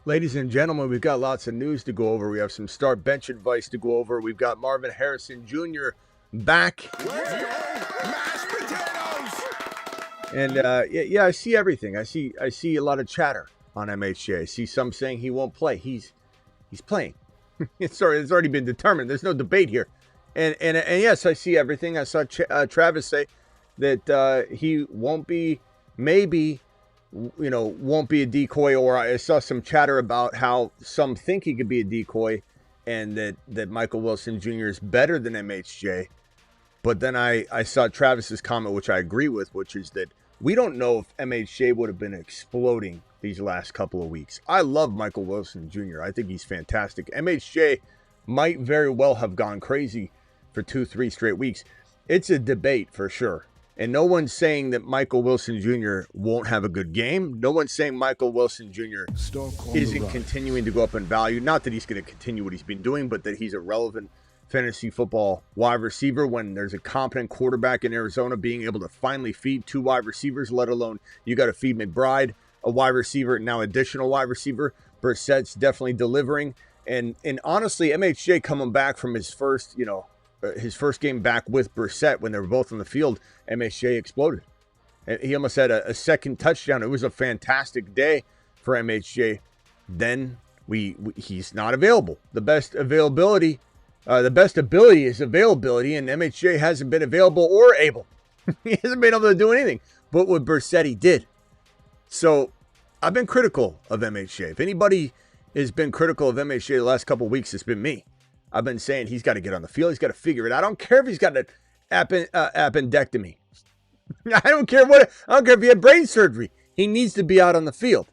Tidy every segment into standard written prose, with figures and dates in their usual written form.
Ladies and gentlemen, we've got lots of news to go over. We have some start bench advice to go over. We've got Marvin Harrison Jr. back. Mashed potatoes! And yeah, I see everything. I see a lot of chatter on MHJ. I see some saying he won't play. He's playing. It's already been determined. There's no debate here. And yes, I see everything. I saw Travis say that he won't be, maybe, won't be a decoy, or I saw some chatter about how some think he could be a decoy and that Michael Wilson Jr. is better than MHJ. But then I saw Travis's comment, which I agree with, which is that we don't know if MHJ would have been exploding these last couple of weeks. I love Michael Wilson Jr. I think he's fantastic. MHJ might very well have gone crazy for 2-3 straight weeks. It's a debate for sure. And no one's saying that Michael Wilson Jr. won't have a good game. No one's saying Michael Wilson Jr. isn't continuing to go up in value. Not that he's going to continue what he's been doing, but that he's a relevant fantasy football wide receiver when there's a competent quarterback in Arizona being able to finally feed 2 wide receivers, let alone you got to feed McBride, a wide receiver, and now additional wide receiver. Brissett's definitely delivering. And honestly, MHJ coming back from his first game back with Brissett when they were both on the field, MHJ exploded. He almost had a second touchdown. It was a fantastic day for MHJ. Then he's not available. The best ability is availability, and MHJ hasn't been available or able. He hasn't been able to do anything. But with Brissett, he did. So I've been critical of MHJ. If anybody has been critical of MHJ the last couple of weeks, it's been me. I've been saying he's got to get on the field. He's got to figure it out. I don't care if he's got an appendectomy. I don't care if he had brain surgery. He needs to be out on the field.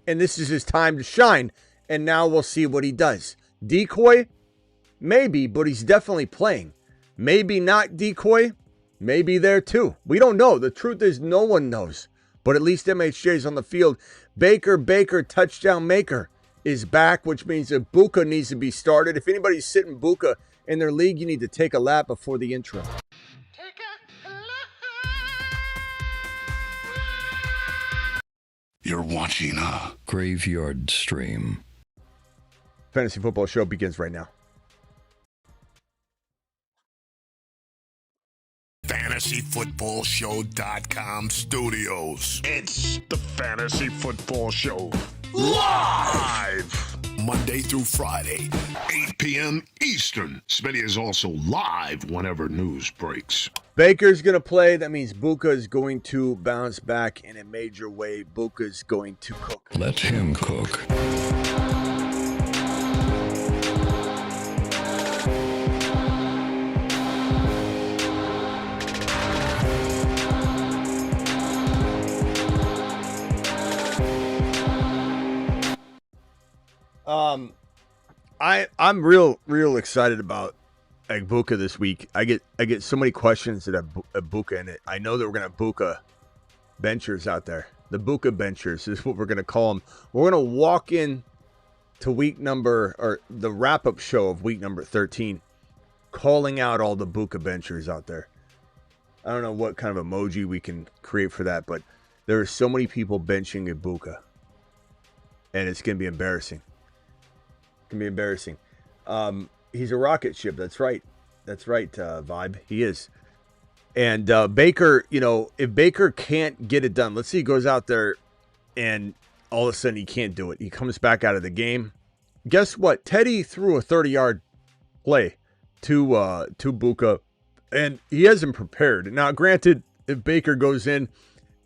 And this is his time to shine. And now we'll see what he does. Decoy? Maybe, but he's definitely playing. Maybe not decoy. Maybe there too. We don't know. The truth is no one knows. But at least MHJ's on the field. Baker, touchdown maker, is back, which means that Buka needs to be started. If anybody's sitting Buka in their league, you need to take a lap before the intro. Take a lap. You're watching a graveyard stream. Fantasy Football Show begins right now. FantasyFootballShow.com studios. It's the Fantasy Football Show. Live! Monday through Friday, 8 p.m. Eastern. Smitty is also live whenever news breaks. Baker's going to play. That means Buka is going to bounce back in a major way. Buka's going to cook. Let him cook. I'm real excited about Buka this week. I get so many questions that have Buka in it. I know that we're gonna have Buka benchers out there. The Buka benchers is what we're gonna call them. We're gonna walk in to the wrap-up show of week number 13, calling out all the Buka benchers out there. I don't know what kind of emoji we can create for that, but there are so many people benching Buka, and it's gonna be embarrassing. Can be embarrassing. He's a rocket ship. That's right. Vibe. He is. And Baker, if Baker can't get it done, let's say he goes out there and all of a sudden he can't do it. He comes back out of the game. Guess what? Teddy threw a 30-yard play to Buka, and he hasn't prepared. Now, granted, if Baker goes in,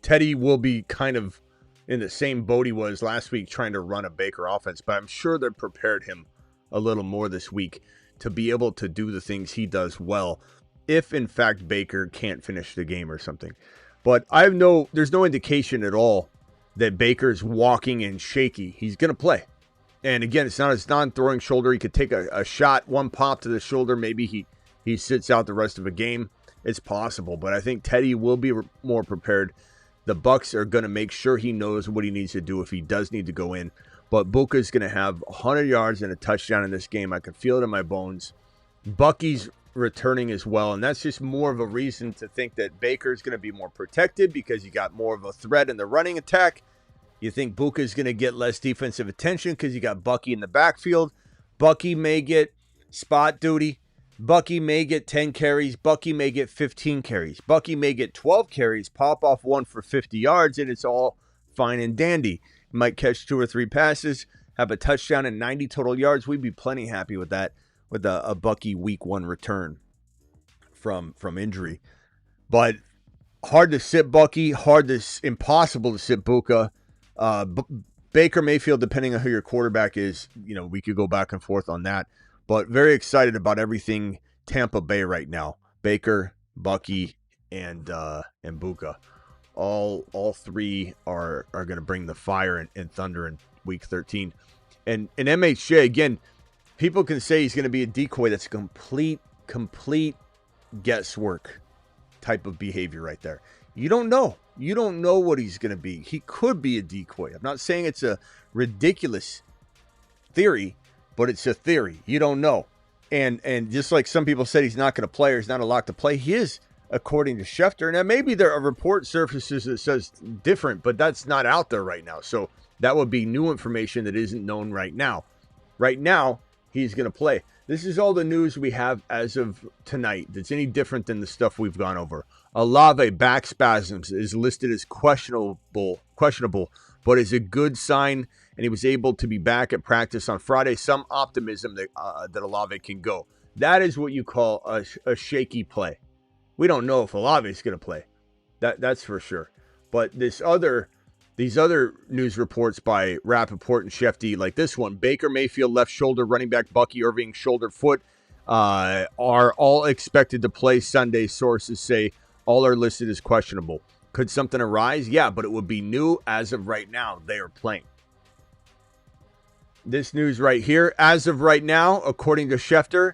Teddy will be kind of in the same boat he was last week trying to run a Baker offense, but I'm sure they prepared him a little more this week to be able to do the things he does well if in fact Baker can't finish the game or something. But there's no indication at all that Baker's walking and shaky. He's going to play. And again, it's not his non-throwing shoulder. He could take a shot, one pop to the shoulder. Maybe he sits out the rest of a game. It's possible, but I think Teddy will be more prepared. The Bucs are going to make sure he knows what he needs to do if he does need to go in. But Buka's going to have 100 yards and a touchdown in this game. I can feel it in my bones. Bucky's returning as well, and that's just more of a reason to think that Baker's going to be more protected because you got more of a threat in the running attack. You think Buka's going to get less defensive attention because you got Bucky in the backfield. Bucky may get spot duty. Bucky may get 10 carries. Bucky may get 15 carries. Bucky may get 12 carries, pop off one for 50 yards, and it's all fine and dandy. He might catch 2 or 3 passes, have a touchdown and 90 total yards. We'd be plenty happy with that, with a Bucky week 1 return from injury. But hard to sit Bucky, impossible to sit Buka. Baker Mayfield, depending on who your quarterback is, we could go back and forth on that. But very excited about everything Tampa Bay right now. Baker, Bucky, and Buka. All three are going to bring the fire and thunder in week 13. And MHJ, again, people can say he's going to be a decoy. That's complete guesswork type of behavior right there. You don't know. You don't know what he's going to be. He could be a decoy. I'm not saying it's a ridiculous theory, but it's a theory. You don't know. And just like some people said he's not going to play or he's not a lock to play, he is, according to Schefter. Now, maybe there are report surfaces that says different, but that's not out there right now. So that would be new information that isn't known right now. Right now, he's going to play. This is all the news we have as of tonight that's any different than the stuff we've gone over. Olave back spasms is listed as questionable, but is a good sign, and he was able to be back at practice on Friday. Some optimism that Olave can go. That is what you call a shaky play. We don't know if Olave is going to play. That's for sure. But these other news reports by Rappaport and Shefty, like this one, Baker Mayfield left shoulder, running back Bucky Irving shoulder foot, are all expected to play Sunday. Sources say all are listed as questionable. Could something arise? Yeah, but it would be new as of right now. They are playing. This news right here, as of right now, according to Schefter,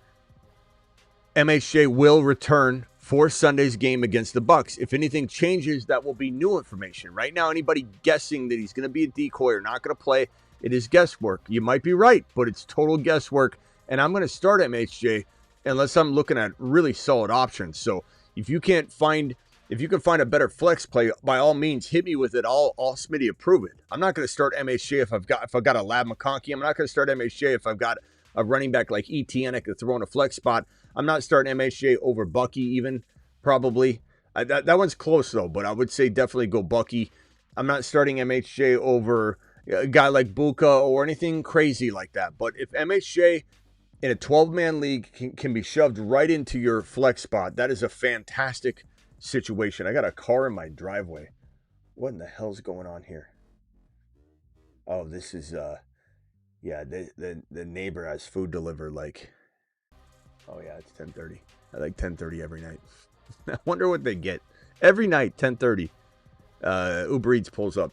MHJ will return for Sunday's game against the Bucs. If anything changes, that will be new information. Right now, anybody guessing that he's going to be a decoy or not going to play, it is guesswork. You might be right, but it's total guesswork. And I'm going to start MHJ unless I'm looking at really solid options. So if you can find a better flex play, by all means, hit me with it. I'll Smitty approve it. I'm not going to start MHJ if I've got a Lab McConkey. I'm not going to start MHJ if I've got a running back like ETN I could throw in a flex spot. I'm not starting MHJ over Bucky even, probably. That one's close, though, but I would say definitely go Bucky. I'm not starting MHJ over a guy like Buka or anything crazy like that. But if MHJ in a 12-man league can be shoved right into your flex spot, that is a fantastic situation. I got a car in my driveway. What in the hell's going on here? Oh, this is, yeah, the neighbor has food delivered, like... Oh, yeah, it's 10:30. I like 10:30 every night. I wonder what they get. Every night, 10:30. Uber Eats pulls up.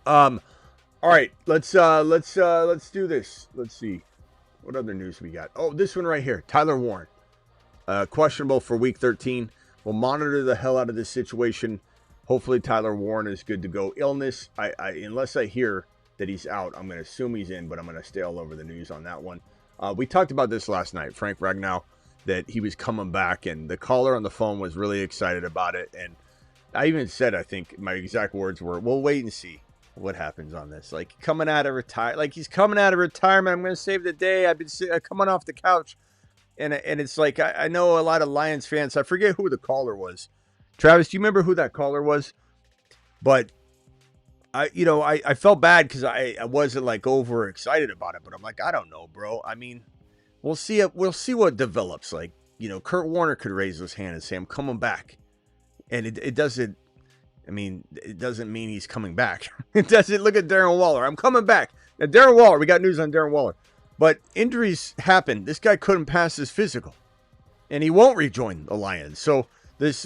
All right, let's do this. Let's see. What other news we got? Oh, this one right here. Tyler Warren. Questionable for week 13. We'll monitor the hell out of this situation. Hopefully Tyler Warren is good to go. Illness, unless I hear that he's out, I'm going to assume he's in, but I'm going to stay all over the news on that one. We talked about this last night, Frank Ragnow, that he was coming back, and the caller on the phone was really excited about it. And I even said, I think my exact words were, we'll wait and see what happens on this. Like, coming out of he's coming out of retirement. I'm going to save the day. I've been coming off the couch. And it's like, I know a lot of Lions fans, I forget who the caller was. Travis, do you remember who that caller was? But I felt bad because I wasn't like over excited about it, but I'm like, I don't know, bro. I mean, we'll see what develops. Like, Kurt Warner could raise his hand and say, I'm coming back. And it doesn't mean he's coming back. It doesn't. Look at Darren Waller. I'm coming back. Now, Darren Waller, we got news on Darren Waller. But injuries happen. This guy couldn't pass his physical, and he won't rejoin the Lions. So this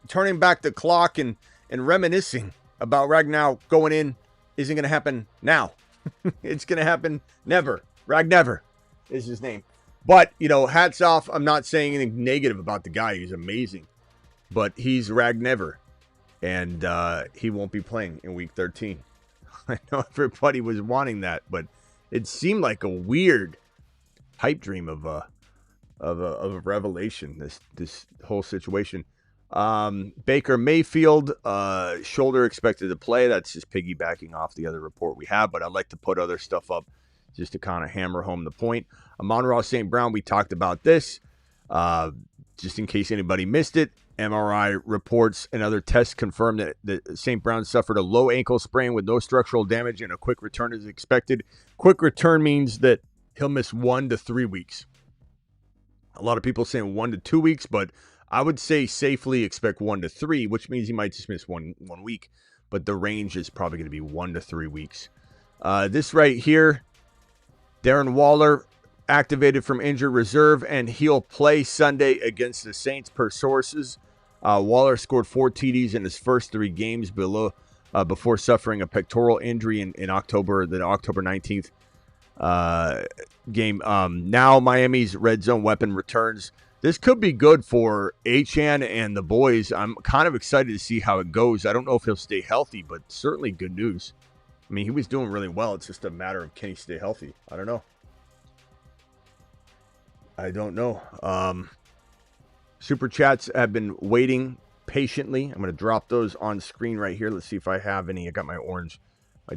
turning back the clock and reminiscing about Ragnow going in isn't going to happen now. It's going to happen never. Ragnever is his name. But, hats off. I'm not saying anything negative about the guy. He's amazing. But he's Ragnever, and he won't be playing in week 13. I know everybody was wanting that, but it seemed like a weird pipe dream of a revelation, this whole situation. Baker Mayfield, shoulder expected to play. That's just piggybacking off the other report we have, but I'd like to put other stuff up just to kind of hammer home the point. Amon-Ra St. Brown, we talked about this. Just in case anybody missed it, MRI reports and other tests confirmed that St. Brown suffered a low ankle sprain with no structural damage and a quick return is expected. Quick return means that he'll miss 1 to 3 weeks. A lot of people saying 1 to 2 weeks, but I would say safely expect 1 to 3, which means he might just miss one week. But the range is probably going to be 1 to 3 weeks. This right here, Darren Waller activated from injured reserve, and he'll play Sunday against the Saints per sources. Waller scored 4 TDs in his first 3 games before suffering a pectoral injury in October 19th game. Now Miami's red zone weapon returns. This could be good for Achane and the boys. I'm kind of excited to see how it goes. I don't know if he'll stay healthy, but certainly good news. I mean, he was doing really well. It's just a matter of can he stay healthy? I don't know. Super chats have been waiting patiently. I'm going to drop those on screen right here. Let's see if I have any. I got my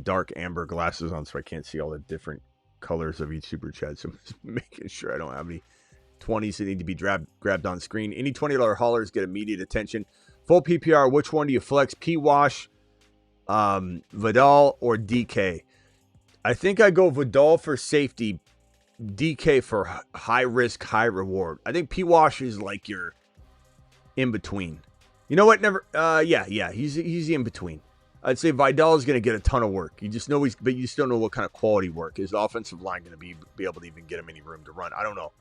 dark amber glasses on so I can't see all the different colors of each super chat. So I'm just making sure I don't have any 20s that need to be grabbed on screen. Any $20 haulers get immediate attention. Full PPR, which one do you flex? P-Wash, Vidal, or DK? I think I go Vidal for safety, DK for high risk, high reward. I think P-Wash is like your in between. You know what? He's in between. I'd say Vidal is going to get a ton of work. You just know but you still know what kind of quality work. Is the offensive line going to be able to even get him any room to run? I don't know.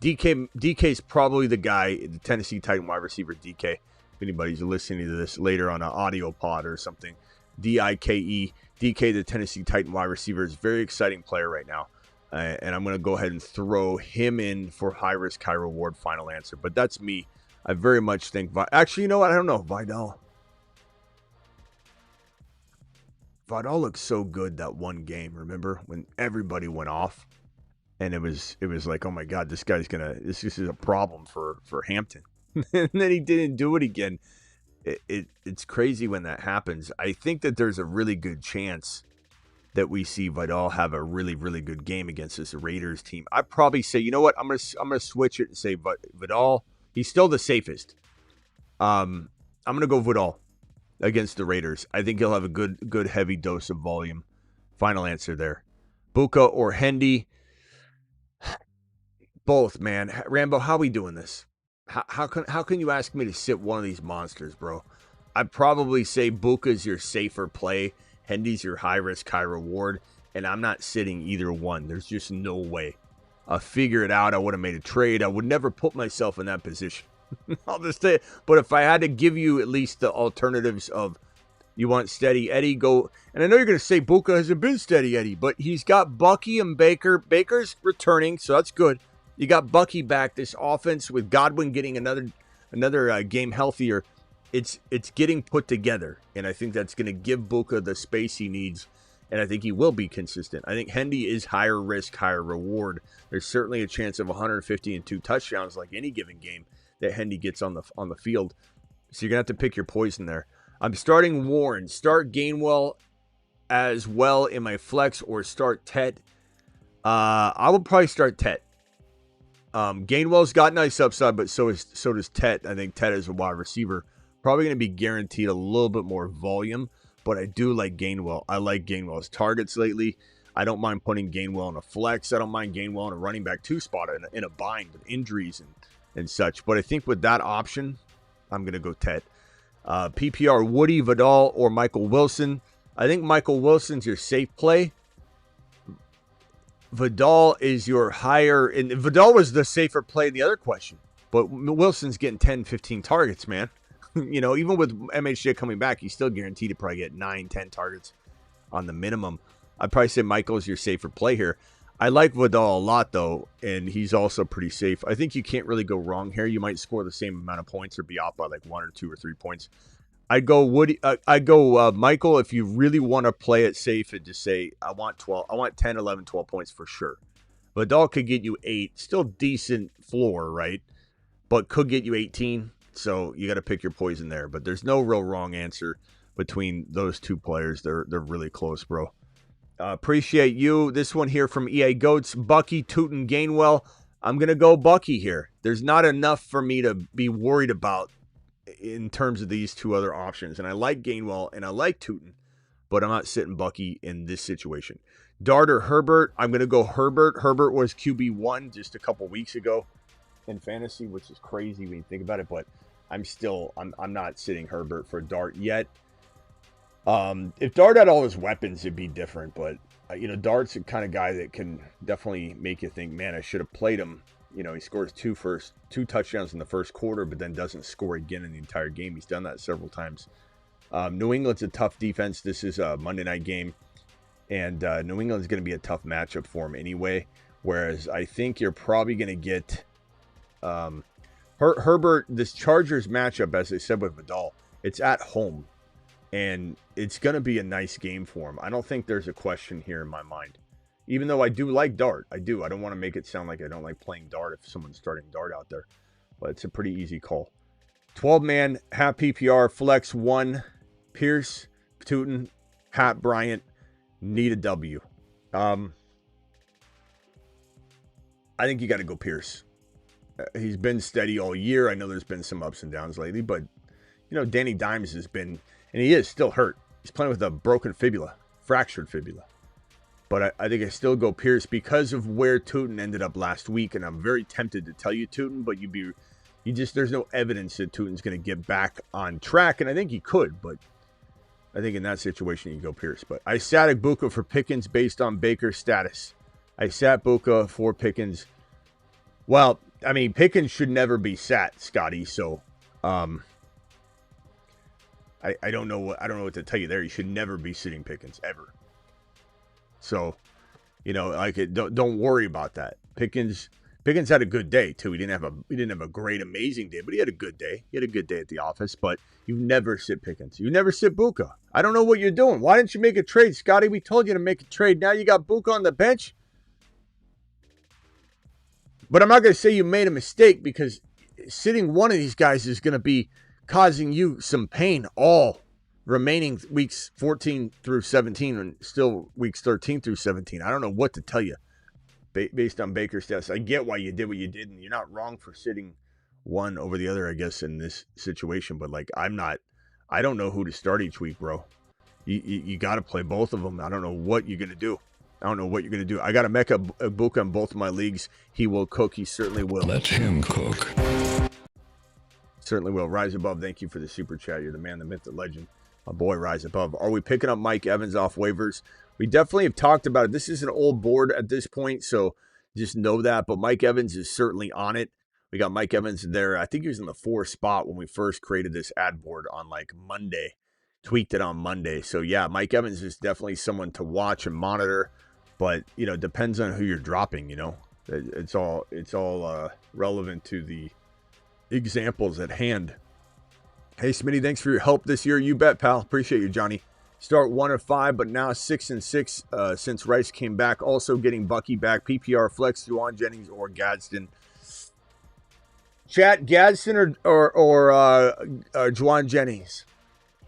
DK is probably the guy, the Tennessee Titan wide receiver DK. If anybody's listening to this later on an audio pod or something, DIKE, DK, the Tennessee Titan wide receiver, is a very exciting player right now. And I'm going to go ahead and throw him in for high risk, high reward final answer. But that's me. I very much think, actually, you know what? I don't know. Vidal looked so good that one game. Remember when everybody went off? And it was like, oh my God, this is a problem for Hampton. And then he didn't do it again. It's crazy when that happens. I think that there's a really good chance that we see Vidal have a really, really good game against this Raiders team. I'd probably say, you know what? I'm gonna switch it and say Vidal. He's still the safest. I'm gonna go Vidal against the Raiders. I think he'll have a good heavy dose of volume. Final answer there. Buka or Hendy. Both, man. Rambo, how are we doing this? How can you ask me to sit one of these monsters, bro? I'd probably say Buka's your safer play. Hendy's your high risk, high reward. And I'm not sitting either one. There's just no way. I'll figure it out. I would have made a trade. I would never put myself in that position. I'll just say it. But if I had to give you at least the alternatives of you want Steady Eddie, go. And I know you're going to say Buka hasn't been Steady Eddie, but he's got Bucky and Baker. Baker's returning, so that's good. You got Bucky back. This offense with Godwin getting another game healthier, it's getting put together, and I think that's going to give Buka the space he needs, and I think he will be consistent. I think Hendy is higher risk, higher reward. There's certainly a chance of 150 and 2 touchdowns like any given game that Hendy gets on the field. So you're going to have to pick your poison there. I'm starting Warren. Start Gainwell as well in my flex or start Tet. I would probably start Tet. Gainwell's got nice upside, but so does Tet. I think Tet is a wide receiver. Probably going to be guaranteed a little bit more volume, but I do like Gainwell. I like Gainwell's targets lately. I don't mind putting Gainwell in a flex. I don't mind Gainwell in a running back 2 spot in a bind with injuries and such. But I think with that option, I'm going to go Tet. PPR, Woody, Vidal, or Michael Wilson. I think Michael Wilson's your safe play. Vidal is your higher, and Vidal was the safer play in the other question. But Wilson's getting 10, 15 targets, man. You know, even with MHJ coming back, he's still guaranteed to probably get 9, 10 targets on the minimum. I'd probably say Michael's your safer play here. I like Vidal a lot, though, and he's also pretty safe. I think you can't really go wrong here. You might score the same amount of points or be off by like 1 or 2 or 3 points. I'd go Woody. I'd go Michael if you really want to play it safe and just say, I want 12. I want 10, 11, 12 points for sure. Vidal could get you 8. Still decent floor, right? But could get you 18. So you got to pick your poison there. But there's no real wrong answer between those two players. They're really close, bro. Appreciate you. This one here from EA Goats, Bucky, Tootin, Gainwell. I'm going to go Bucky here. There's not enough for me to be worried about in terms of these two other options. And I like Gainwell and I like Tootin, but I'm not sitting Bucky in this situation. Dart or Herbert? I'm going to go Herbert. Herbert was QB1 just a couple weeks ago in fantasy, which is crazy when you think about it, but I'm not sitting Herbert for Dart yet. If Dart had all his weapons, it'd be different, but Dart's the kind of guy that can definitely make you think, man, I should have played him. He scores two touchdowns in the first quarter, but then doesn't score again in the entire game. He's done that several times. New England's a tough defense. This is a Monday night game, and New England's going to be a tough matchup for him anyway, whereas I think you're probably going to get Herbert, this Chargers matchup, as I said with Vidal, it's at home, and it's going to be a nice game for him. I don't think there's a question here in my mind. Even though I do like Dart. I do. I don't want to make it sound like I don't like playing Dart if someone's starting Dart out there. But it's a pretty easy call. 12-man, half PPR, flex 1, Pierce, Tootin, Pat Bryant, need a W. I think you got to go Pierce. He's been steady all year. I know there's been some ups and downs lately, but, Danny Dimes has been, and he is still hurt. He's playing with a broken fibula, fractured fibula. But I think I still go Pierce because of where Tootin ended up last week, and I'm very tempted to tell you Tootin, but there's no evidence that Tootin's going to get back on track, and I think he could, but I think in that situation you go Pierce. But I sat Ibuka for Pickens based on Baker's status. I sat Buka for Pickens. Well, I mean, Pickens should never be sat, Scotty. So, I don't know what to tell you there. You should never be sitting Pickens ever. So, don't worry about that. Pickens had a good day too. He didn't have a great, amazing day, but he had a good day. He had a good day at the office. But you never sit Pickens. You never sit Buka. I don't know what you're doing. Why didn't you make a trade, Scotty? We told you to make a trade. Now you got Buka on the bench. But I'm not going to say you made a mistake, because sitting one of these guys is going to be causing you some pain all remaining weeks 14 through 17 and still weeks 13 through 17. I don't know what to tell you based on Baker's stats. I get why you did what you did, and you're not wrong for sitting one over the other, I guess, in this situation. But I don't know who to start each week, bro. You got to play both of them. I don't know what you're going to do. I got to Mecca Ibuka in both of my leagues. He will cook. He certainly will. Let him cook. Certainly will. Rise Above, thank you for the super chat. You're the man, the myth, the legend. My boy, Rise Above. Are we picking up Mike Evans off waivers? We definitely have talked about it. This is an old board at this point, so just know that. But Mike Evans is certainly on it. We got Mike Evans there. I think he was in the 4 spot when we first created this ad board on Monday. Tweaked it on Monday. So yeah, Mike Evans is definitely someone to watch and monitor. But, depends on who you're dropping, It's all relevant to the examples at hand. Hey, Smitty, thanks for your help this year. You bet, pal. Appreciate you, Johnny. Start 1-5, but now 6-6 since Rice came back. Also getting Bucky back. PPR flex, Juwan Jennings or Gadsden. Chat, Gadsden or Juwan Jennings?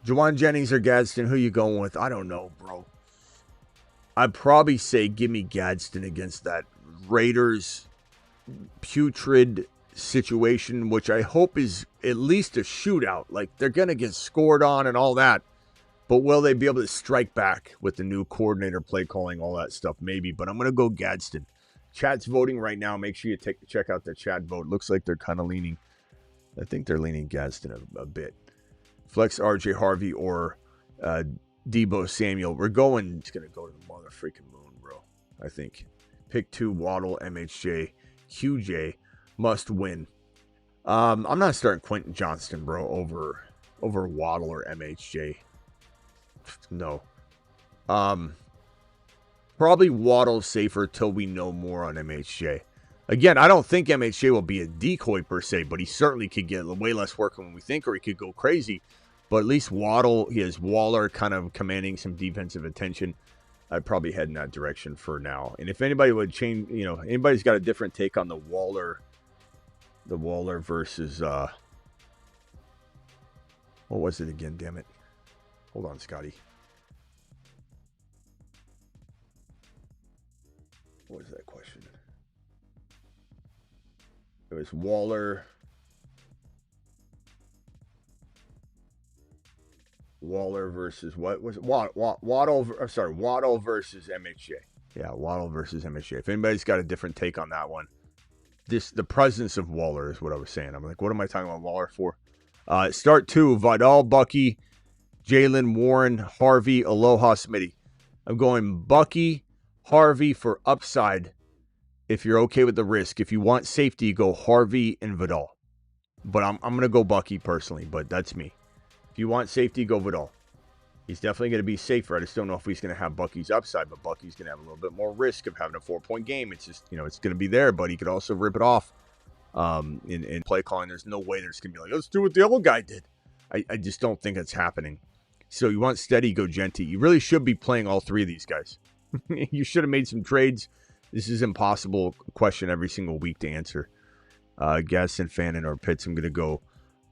Juwan Jennings or Gadsden? Who you going with? I don't know, bro. I'd probably say give me Gadsden against that Raiders putrid situation, which I hope is at least a shootout. They're going to get scored on and all that. But will they be able to strike back with the new coordinator, play calling, all that stuff? Maybe. But I'm going to go Gadsden. Chat's voting right now. Make sure you check out the chat vote. Looks like they're kind of leaning. I think they're leaning Gadsden a bit. Flex RJ Harvey or Debo Samuel. It's going to go to the mother freaking moon, bro. I think. Pick 2, Waddle, MHJ, QJ, must win. I'm not starting Quentin Johnston, bro, over Waddle or MHJ. No. Probably Waddle safer till we know more on MHJ. Again, I don't think MHJ will be a decoy per se, but he certainly could get way less work than we think, or he could go crazy. But at least Waddle, he has Waller kind of commanding some defensive attention. I'd probably head in that direction for now. And if anybody would change, anybody's got a different take on the Waller versus What was it again? Damn it. Hold on, Scotty. What was that question? It was Waller versus what was it? Waddle versus MHJ. Yeah, Waddle versus MHJ. If anybody's got a different take on that one, the presence of Waller is what I was saying. I'm like, what am I talking about Waller for? Start 2, Vidal, Bucky, Jalen, Warren, Harvey, Aloha, Smitty. I'm going Bucky, Harvey for upside if you're okay with the risk. If you want safety, go Harvey and Vidal. But I'm going to go Bucky personally, but that's me. If you want safety, go Vidal. He's definitely going to be safer. I just don't know if he's going to have Bucky's upside, but Bucky's going to have a little bit more risk of having a 4-point game. It's just, it's going to be there, but he could also rip it off in play calling. There's no way there's going to be like, let's do what the other guy did. I just don't think it's happening. So you want steady, go Genty. You really should be playing all three of these guys. You should have made some trades. This is impossible question every single week to answer. Gadsden, Fannin, or Pitts. I'm going to go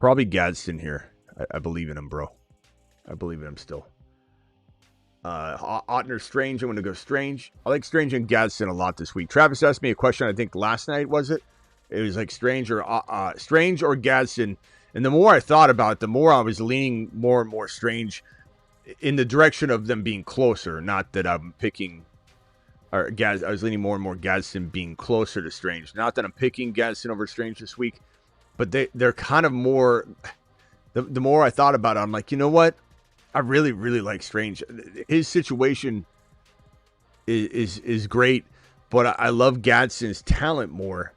probably Gadsden here. I believe in him, bro. I believe in him still. Otner, Strange. I'm going to go Strange. I like Strange and Gadsden a lot this week. Travis asked me a question, I think last night, was it? It was like Strange or Gadsden. And the more I thought about it, the more I was leaning more and more Strange in the direction of them being closer. Not that I'm picking... I was leaning more and more Gadsden being closer to Strange. Not that I'm picking Gadsden over Strange this week, but they're kind of more... The more I thought about it, I'm like, you know what? I really, really like Strange. His situation is great, but I love Gadsden's talent more,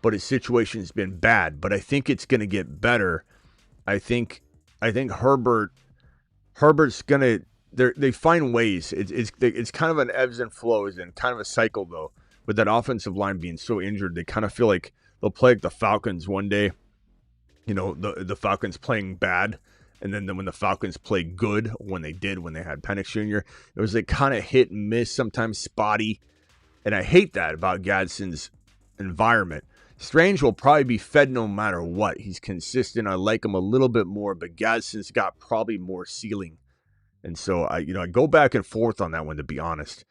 but his situation's been bad. But I think it's going to get better. I think Herbert's going to... They find ways. It's kind of an ebbs and flows and kind of a cycle, though, with that offensive line being so injured. They kind of feel like they'll play like the Falcons one day. The Falcons playing bad, and then when the Falcons play good, when they had Penix Jr., it was like kind of hit and miss, sometimes spotty, and I hate that about Gadsden's environment. Strange will probably be fed no matter what. He's consistent. I like him a little bit more, but Gadsden's got probably more ceiling, and so I go back and forth on that one, to be honest.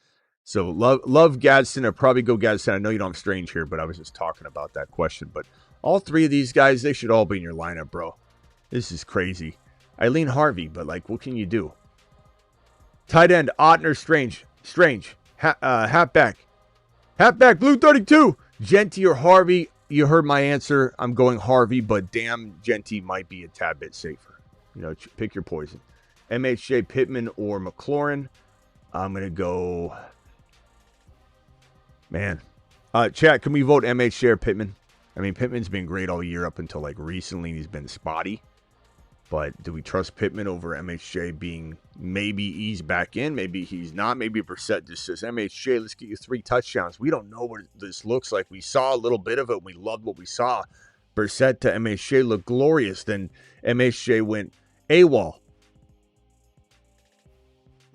So love Gadsden. I'd probably go Gadsden. I know you don't have Strange here, but I was just talking about that question, but. All three of these guys, they should all be in your lineup, bro. This is crazy. I lean Harvey, but, what can you do? Tight end, Otner, Strange. Halfback, Blue 32. Genty or Harvey? You heard my answer. I'm going Harvey, but damn, Genty might be a tad bit safer. Pick your poison. MHJ, Pittman, or McLaurin. I'm going to go... Man. Chat, can we vote MHJ or Pittman? I mean, Pittman's been great all year up until, recently. He's been spotty. But do we trust Pittman over MHJ being maybe he's back in, maybe he's not, maybe Brissett just says, MHJ, let's get you 3 touchdowns. We don't know what this looks like. We saw a little bit of it. We loved what we saw. Brissett to MHJ looked glorious. Then MHJ went AWOL.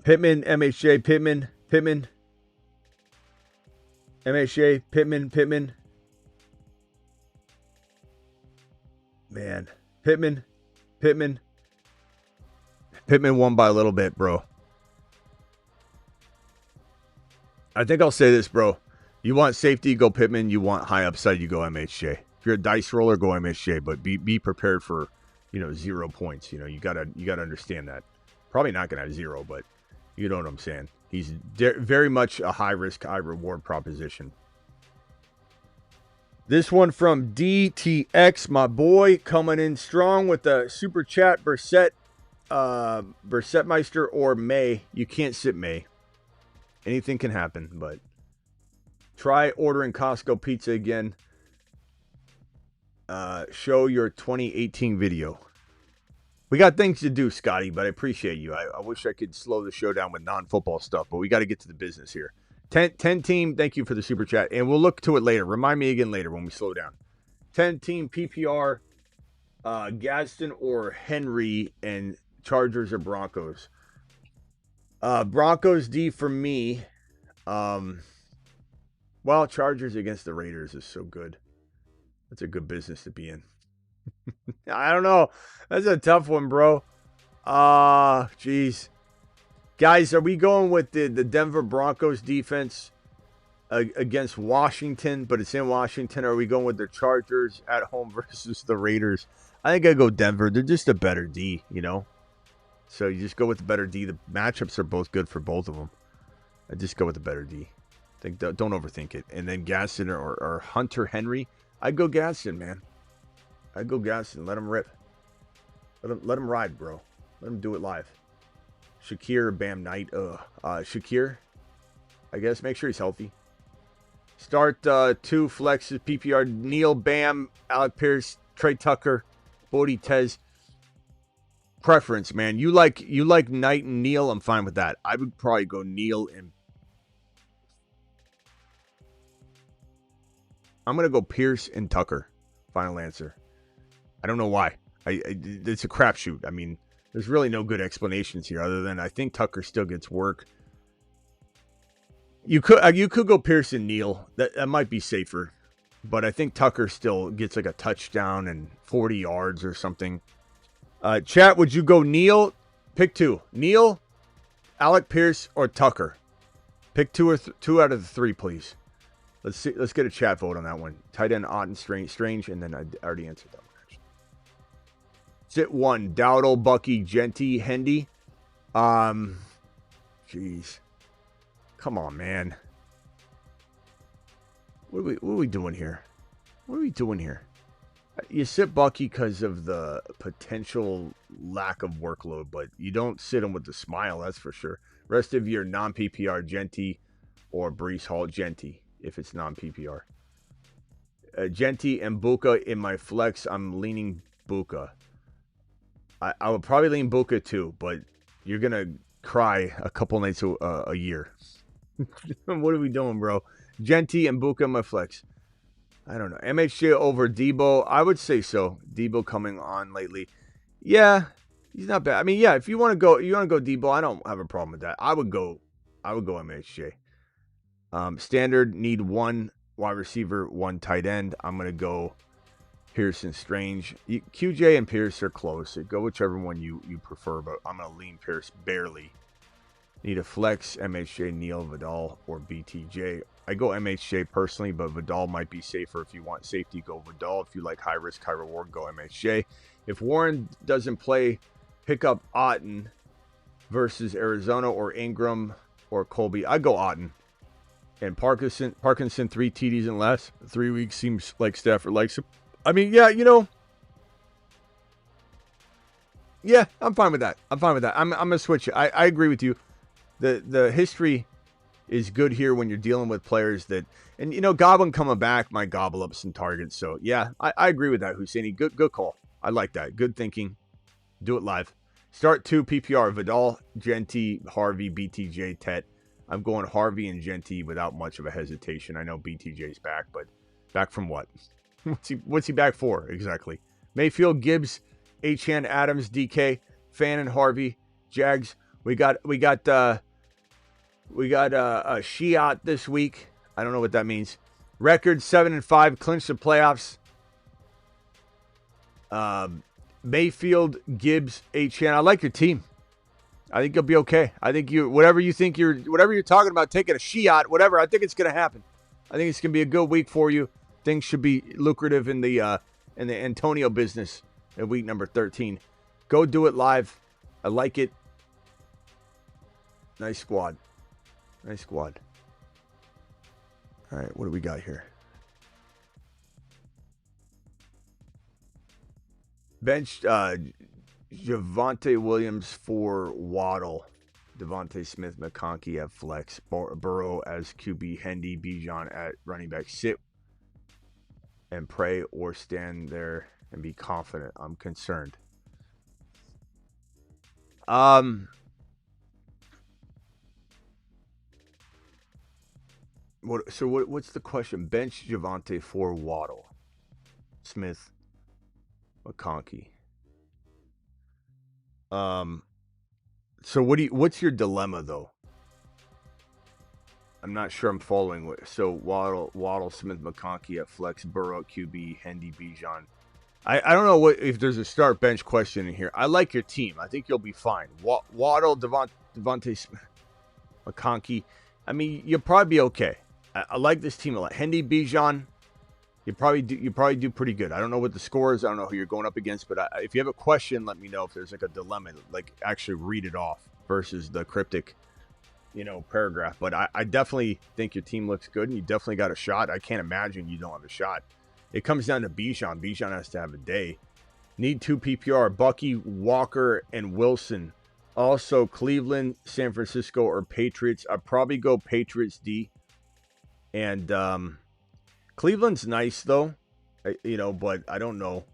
Pittman, MHJ, Pittman. MHJ, Pittman. Man, Pittman won by a little bit, bro. I think I'll say this, bro. You want safety, go Pittman. You want high upside, you go MHJ. If you're a dice roller, go MHJ, but be prepared for, 0 points. You gotta understand that. Probably not gonna have 0, but you know what I'm saying. He's very much a high risk, high reward proposition. This one from DTX, my boy, coming in strong with the super chat. Brissett Meister or May. You can't sit May. Anything can happen, but try ordering Costco pizza again. Show your 2018 video. We got things to do, Scotty, but I appreciate you. I wish I could slow the show down with non-football stuff, but we got to get to the business here. 10 team, thank you for the super chat, and we'll look to it later. Remind me again later when we slow down. 10 team PPR, Gadsden or Henry, and Chargers or Broncos. Broncos D for me. Well, Chargers against the Raiders is so good. That's a good business to be in. I don't know. That's a tough one, bro. Geez. Guys, are we going with the Denver Broncos defense against Washington, but it's in Washington? Or are we going with the Chargers at home versus the Raiders? I think I go Denver. They're just a better D, you know? So you just go with the better D. The matchups are both good for both of them. I just go with the better D. Don't overthink it. And then Gaston or Hunter Henry. I'd go Gaston, man. I'd go Gaston. Let him rip. Let him ride, bro. Let him do it live. Shakir, Bam Knight. Shakir, I guess. Make sure he's healthy. Start 2 flexes, PPR. Neil, Bam, Alec Pierce, Trey Tucker, Bodie Tez. Preference, man. You like Knight and Neil. I'm fine with that. I would probably go Neil and I'm gonna go Pierce and Tucker. Final answer. I don't know why. It's a crapshoot. I mean, there's really no good explanations here other than I think Tucker still gets work. You could go Pierce and Neal. That might be safer, but I think Tucker still gets like a touchdown and 40 yards or something. Chat, would you go Neal? Pick 2. Neal, Alec Pierce, or Tucker. Pick 2 or 2 out of the 3, please. Let's see. Let's get a chat vote on that one. Tight end Otten, Strange, and then I already answered that one. Actually. Sit 1. Dowdle, Bucky, Genty, Hendy. Jeez. Come on, man. What are we doing here? What are we doing here? You sit Bucky because of the potential lack of workload, but you don't sit him with the smile, that's for sure. Rest of your non-PPR, Genty or Breece Hall. Genty, if it's non-PPR. Genty and Buka in my flex. I'm leaning Buka. I would probably lean Buka too, but you're going to cry a couple nights a year. What are we doing, bro? Genty and Buka in my flex. I don't know. MHJ over Debo. I would say so. Debo coming on lately. Yeah, he's not bad. I mean, yeah, if you want to go Debo, I don't have a problem with that. I would go MHJ. Standard need 1 wide receiver, 1 tight end. I'm gonna go Pierce and Strange. QJ and Pierce are close. Go whichever one you prefer, but I'm gonna lean Pierce barely. Need a flex, MHJ, Neal, Vidal, or BTJ. I go MHJ personally, but Vidal might be safer. If you want safety, go Vidal. If you like high risk, high reward, go MHJ. If Warren doesn't play, pick up Otten versus Arizona or Ingram or Colby. I go Otten. And Parkinson 3 TDs and less. 3 weeks seems like Stafford likes him. I mean, yeah, you know. Yeah, I'm fine with that. I'm going to switch it. I agree with you. The history is good here when you're dealing with players that, and you know, Goblin coming back might gobble up some targets. So yeah, I agree with that, Husseini. Good call. I like that. Good thinking. Do it live. Start 2 PPR. Vidal, Genty, Harvey, BTJ, Tet. I'm going Harvey and Genty without much of a hesitation. I know BTJ's back, but back from what? What's he back for exactly? Mayfield, Gibbs, Achane, Adams, DK, Fan, and Harvey, Jags. We got a Shiat this week. I don't know what that means. Record 7-5, clinch the playoffs. Mayfield, Gibbs, Achane. I like your team. I think you'll be okay. I think whatever you're talking about, taking a Shiat, whatever. I think it's gonna happen. I think it's gonna be a good week for you. Things should be lucrative in the Antonio business at week number 13. Go do it live. I like it. Nice squad. All right, what do we got here? Bench Javonte Williams for Waddle. Devontae Smith, McConkey at flex. Burrow as QB. Hendy, Bijan at running back. Sit and pray or stand there and be confident. I'm concerned. What's the question? Bench Javonte for Waddle. Smith, McConkey. So what's your dilemma though? I'm not sure I'm following. So Waddle, Smith, McConkey at flex, Burrow at QB, Hendy, Bijan. I don't know if there's a start bench question in here. I like your team. I think you'll be fine. Waddle, Devontae Smith, McConkey. I mean, you'll probably be okay. I like this team a lot. Hendy, Bijan, you probably do pretty good. I don't know what the score is. I don't know who you're going up against, but if you have a question, let me know. If there's like a dilemma, like actually read it off versus the cryptic, paragraph. But I definitely think your team looks good, and you definitely got a shot. I can't imagine you don't have a shot. It comes down to Bijan. Bijan has to have a day. Need 2 PPR. Bucky, Walker, and Wilson. Also, Cleveland, San Francisco, or Patriots. I'd probably go Patriots D. And Cleveland's nice, though. But I don't know.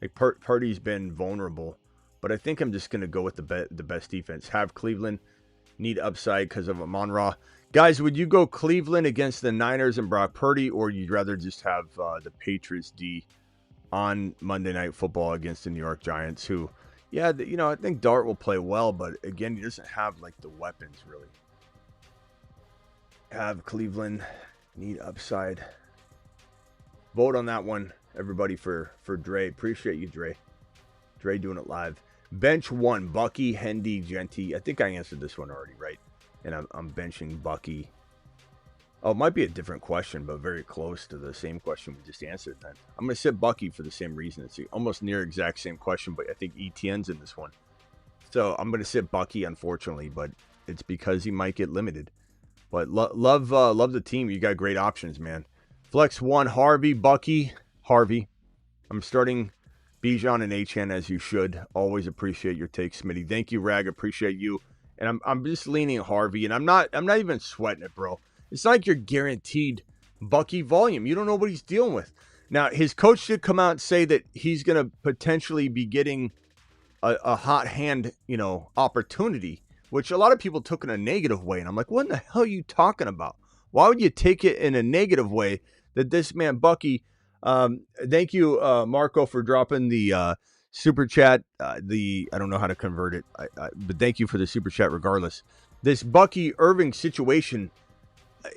Like Purdy's been vulnerable. But I think I'm just going to go with the best defense. Have Cleveland. Need upside because of Amon-Ra. Guys, would you go Cleveland against the Niners and Brock Purdy, or you'd rather just have the Patriots D on Monday Night Football against the New York Giants, who, I think Dart will play well, but again, he doesn't have like the weapons really. Have Cleveland, need upside. Vote on that one, everybody, for Dre. Appreciate you, Dre. Dre doing it live. Bench 1, Bucky, Hendy, Genty. I think I answered this one already, right? And I'm benching Bucky. Oh, it might be a different question, but very close to the same question we just answered then. I'm going to sit Bucky for the same reason. It's almost near exact same question, but I think ETN's in this one. So I'm going to sit Bucky, unfortunately, but it's because he might get limited. But love the team. You got great options, man. Flex 1, Harvey, Bucky, Harvey. I'm starting Bijan and HN as you should. Always appreciate your take, Smitty. Thank you, Rag. Appreciate you. And I'm just leaning Harvey, and I'm not even sweating it, bro. It's not like you're guaranteed Bucky volume. You don't know what he's dealing with. Now, his coach did come out and say that he's going to potentially be getting a hot hand, opportunity, which a lot of people took in a negative way. And I'm like, what in the hell are you talking about? Why would you take it in a negative way that this man, Bucky, thank you, Marco, for dropping the super chat. I don't know how to convert it, but thank you for the super chat regardless. This Bucky Irving situation,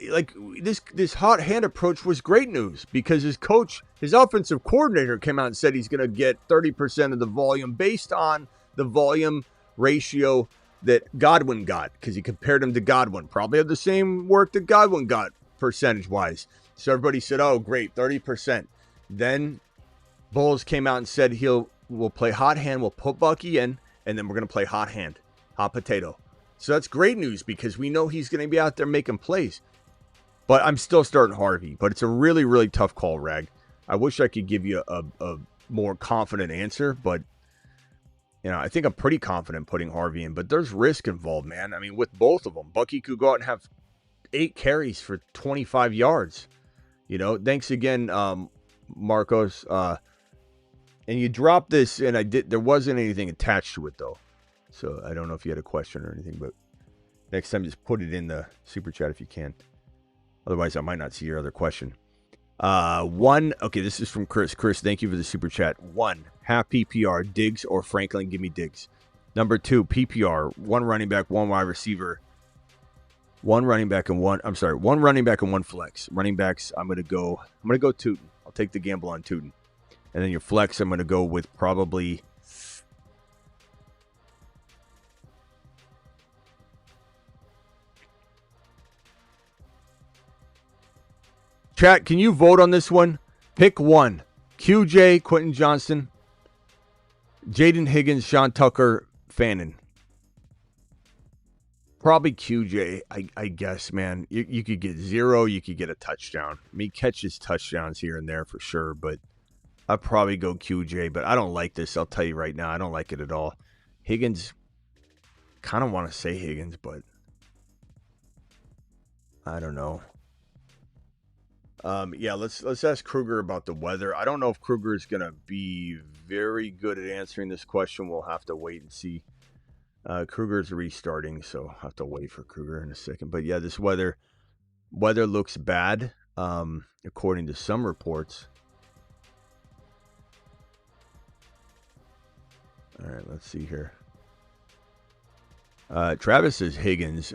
like this hot hand approach was great news because his coach, his offensive coordinator came out and said he's going to get 30% of the volume based on the volume ratio that Godwin got, because he compared him to Godwin. Probably had the same work that Godwin got percentage-wise. So everybody said, oh, great, 30%. Then Bulls came out and said we'll play hot hand, we'll put Bucky in, and then we're going to play hot hand, hot potato. So that's great news because we know he's going to be out there making plays. But I'm still starting Harvey. But it's a really, really tough call, Rag. I wish I could give you a more confident answer, but I think I'm pretty confident putting Harvey in. But there's risk involved, man. I mean, with both of them, Bucky could go out and have 8 carries for 25 yards. Thanks again, Marcos. And you dropped this, and there wasn't anything attached to it, though. So I don't know if you had a question or anything, but next time just put it in the super chat if you can. Otherwise, I might not see your other question. Okay, this is from Chris. Chris, thank you for the super chat. 1, half PPR, Diggs or Franklin, give me Diggs. Number 2, PPR, 1 running back, 1 wide receiver. 1 running back and 1 flex. Running backs, I'm gonna go Tootin. I'll take the gamble on Tootin. And then your flex, I'm gonna go with probably chat, can you vote on this one? Pick 1. QJ, Quentin Johnston, Jaden Higgins, Sean Tucker, Fannin. Probably QJ, I guess, man. You could get 0, you could get a touchdown. I mean, catches touchdowns here and there for sure, but I'd probably go QJ. But I don't like this. I'll tell you right now, I don't like it at all. Higgins, kind of want to say Higgins, but I don't know. Yeah, let's ask Kruger about the weather. I don't know if Kruger is going to be very good at answering this question. We'll have to wait and see. Kruger's restarting, so I'll have to wait for Kruger in a second. But yeah, this weather looks bad, according to some reports. All right, let's see here. Travis says Higgins.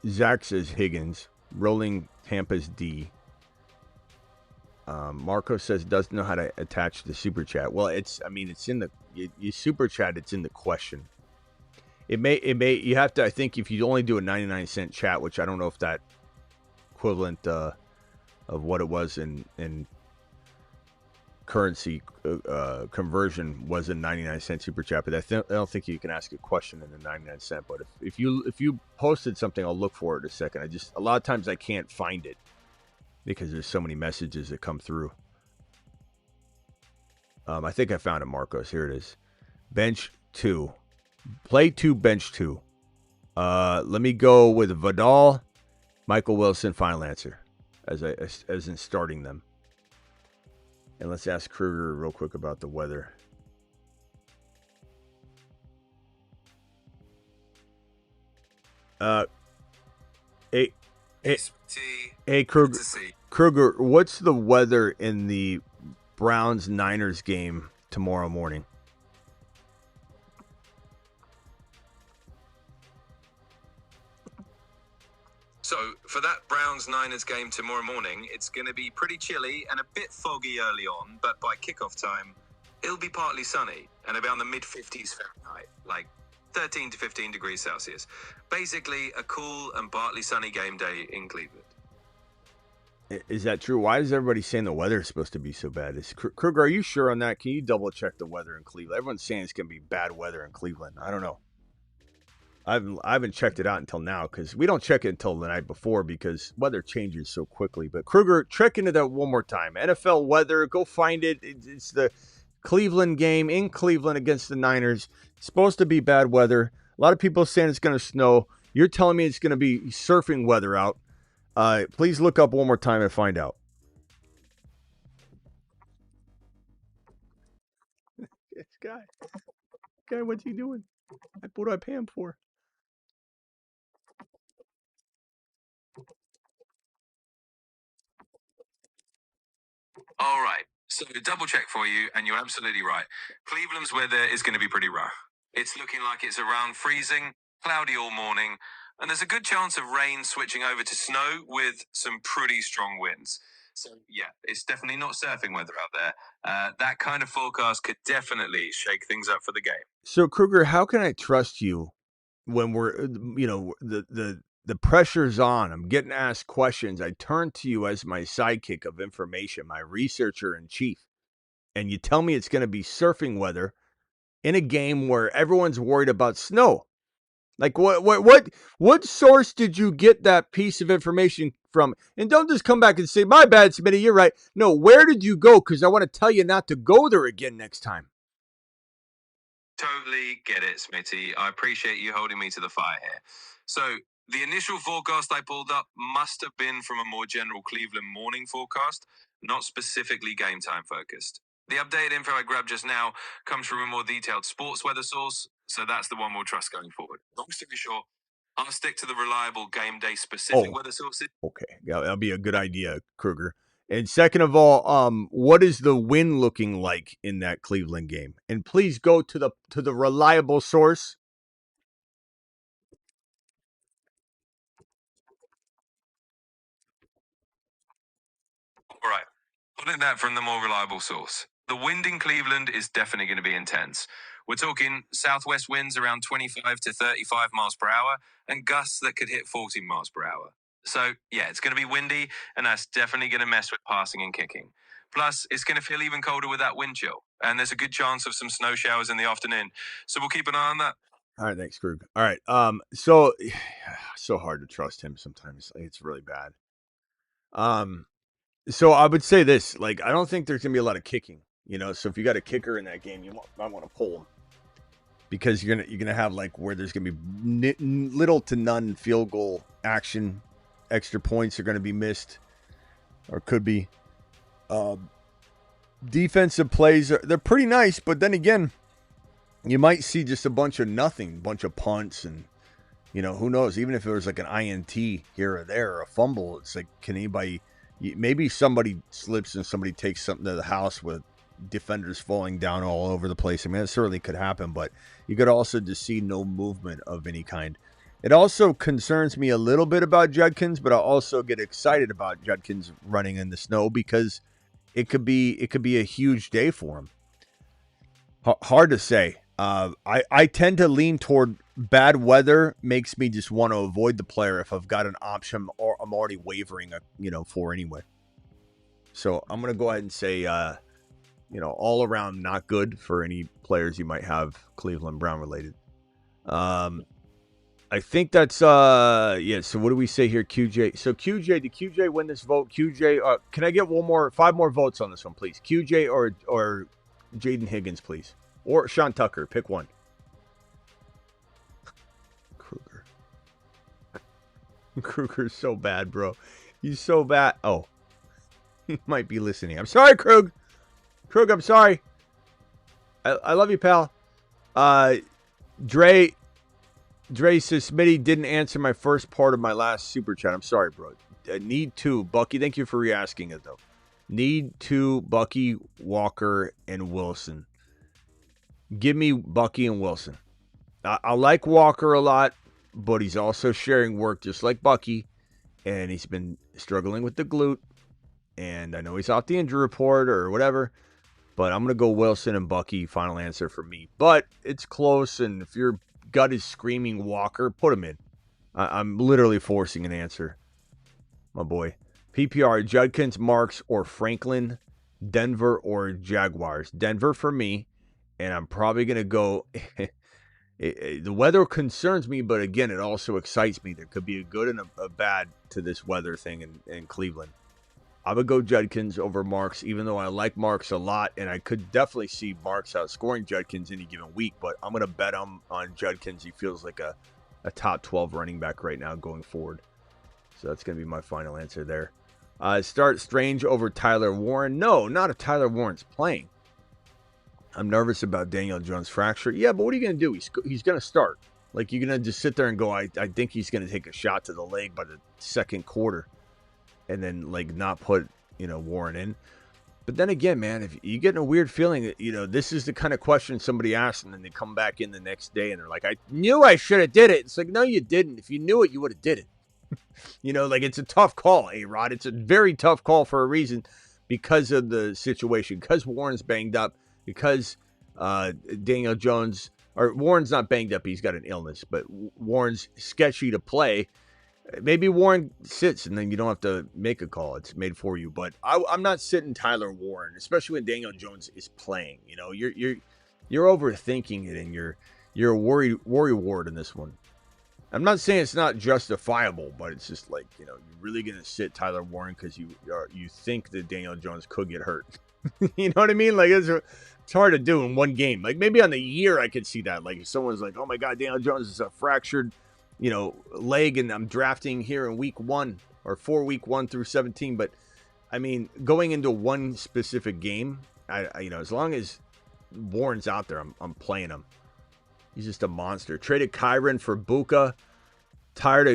Zach says Higgins. Rolling Tampa's D. Marco says doesn't know how to attach the super chat. Well, it's in the you super chat. It's in the question. It may you have to. I think if you only do a 99-cent chat, which I don't know if that equivalent of what it was in currency conversion was a 99-cent super chat, but I don't think you can ask a question in a 99-cent. But if you posted something, I'll look for it in a second. A lot of times I can't find it because there's so many messages that come through. I think I found it, Marcos. Here it is. Bench 2. Play 2, bench 2. Let me go with Vidal, Michael Wilson, final answer as in starting them. And let's ask Kruger real quick about the weather. Hey, Kruger. Kruger, what's the weather in the Browns-Niners game tomorrow morning? So for that Browns-Niners game tomorrow morning, it's going to be pretty chilly and a bit foggy early on, but by kickoff time, it'll be partly sunny and about the mid-50s Fahrenheit, like 13 to 15 degrees Celsius. Basically, a cool and partly sunny game day in Cleveland. Is that true? Why is everybody saying the weather is supposed to be so bad? Kruger, are you sure on that? Can you double check the weather in Cleveland? Everyone's saying it's going to be bad weather in Cleveland. I don't know. I haven't checked it out until now because we don't check it until the night before because weather changes so quickly. But Kruger, check into that one more time. NFL weather, go find it. It's the Cleveland game in Cleveland against the Niners. It's supposed to be bad weather. A lot of people saying it's going to snow. You're telling me it's going to be surfing weather out. Please look up one more time and find out. This guy, what's he doing? What do I pay him for? All right, so double check for you, and you're absolutely right. Cleveland's weather is going to be pretty rough. It's looking like it's around freezing, cloudy all morning, and there's a good chance of rain switching over to snow with some pretty strong winds. So, yeah, it's definitely not surfing weather out there. That kind of forecast could definitely shake things up for the game. So, Kruger, how can I trust you when we're, the pressure's on? I'm getting asked questions. I turn to you as my sidekick of information, my researcher in chief, and you tell me it's going to be surfing weather in a game where everyone's worried about snow. Like what source did you get that piece of information from? And don't just come back and say, my bad, Smitty, you're right. No, where did you go? Because I want to tell you not to go there again next time. Totally get it, Smitty. I appreciate you holding me to the fire here. So the initial forecast I pulled up must have been from a more general Cleveland morning forecast, not specifically game time focused. The updated info I grabbed just now comes from a more detailed sports weather source, so that's the one we'll trust going forward. Long story short, I'll stick to the reliable game day specific weather sources. Okay, yeah, that'll be a good idea, Kruger. And second of all, what is the wind looking like in that Cleveland game? And please go to the reliable source. All right, putting that from the more reliable source. The wind in Cleveland is definitely going to be intense. We're talking southwest winds around 25 to 35 miles per hour and gusts that could hit 40 miles per hour. So, yeah, it's going to be windy, and that's definitely going to mess with passing and kicking. Plus, it's going to feel even colder with that wind chill, and there's a good chance of some snow showers in the afternoon. So we'll keep an eye on that. All right, thanks, Krug. All right, so hard to trust him sometimes. It's really bad. So I would say this, like, I don't think there's going to be a lot of kicking, so if you got a kicker in that game, you might want to pull him because you're going to have like where there's going to be little to none field goal action. Extra points are going to be missed or could be. Defensive plays, they're pretty nice, but then again, you might see just a bunch of nothing, bunch of punts, and who knows? Even if it was like an INT here or there or a fumble, it's like, can anybody? Maybe somebody slips and somebody takes something to the house with defenders falling down all over the place. I mean, that certainly could happen, but you could also just see no movement of any kind. It also concerns me a little bit about Judkins, but I also get excited about Judkins running in the snow because it could be a huge day for him. Hard to say. I tend to lean toward bad weather makes me just want to avoid the player if I've got an option or I'm already wavering, for anyway. So I'm gonna go ahead and say, all around not good for any players you might have Cleveland Brown related. I think that's yeah. So what do we say here, QJ? So QJ, did QJ win this vote? QJ, can I get 5 more votes on this one, please? QJ or Jaden Higgins, please, or Sean Tucker. Pick one. Kruger's so bad, bro. He's so bad. Oh, he might be listening. I'm sorry, Krug. Krug, I'm sorry. I love you, pal. Dre says, Smitty didn't answer my first part of my last super chat. I'm sorry, bro. Need to. Bucky, thank you for re-asking it, though. Need to Bucky, Walker, and Wilson. Give me Bucky and Wilson. I like Walker a lot, but he's also sharing work just like Bucky, and he's been struggling with the glute, and I know he's off the injury report or whatever, but I'm going to go Wilson and Bucky, final answer for me. But it's close, and if your gut is screaming Walker, put him in. I'm literally forcing an answer, my boy. PPR, Judkins, Marks, or Franklin, Denver, or Jaguars. Denver for me, and I'm probably going to go... the weather concerns me, but again, it also excites me. There could be a good and a bad to this weather thing in Cleveland. I would go Judkins over Marks, even though I like Marks a lot, and I could definitely see Marks outscoring Judkins any given week, but I'm going to bet him on Judkins. He feels like a top 12 running back right now going forward. So that's going to be my final answer there. Start Strange over Tyler Warren. No, not if Tyler Warren's playing. I'm nervous about Daniel Jones' fracture. Yeah, but what are you going to do? He's going to start. Like, you're going to just sit there and go, I think he's going to take a shot to the leg by the second quarter. And then, like, not put, Warren in. But then again, man, if you get a weird feeling that, this is the kind of question somebody asks, and then they come back in the next day and they're like, I knew I should have did it. It's like, no, you didn't. If you knew it, you would have did it. It's a tough call, A-Rod. It's a very tough call for a reason because of the situation, because Warren's banged up, because Daniel Jones, or Warren's not banged up, he's got an illness, but Warren's sketchy to play. Maybe Warren sits and then you don't have to make a call. It's made for you. But I'm not sitting Tyler Warren, especially when Daniel Jones is playing. You're overthinking it, and you're a worry ward in this one. I'm not saying it's not justifiable, but it's just like, you're really going to sit Tyler Warren because you think that Daniel Jones could get hurt. You know what I mean? Like, it's hard to do in one game. Like, maybe on the year I could see that. Like, if someone's like, oh my God, Daniel Jones is a fractured, leg, and I'm drafting here in week 1 or 4 week 1 through 17. But I mean, going into one specific game, I as long as Warren's out there, I'm playing him. He's just a monster. Traded Kyron for Buka. Tried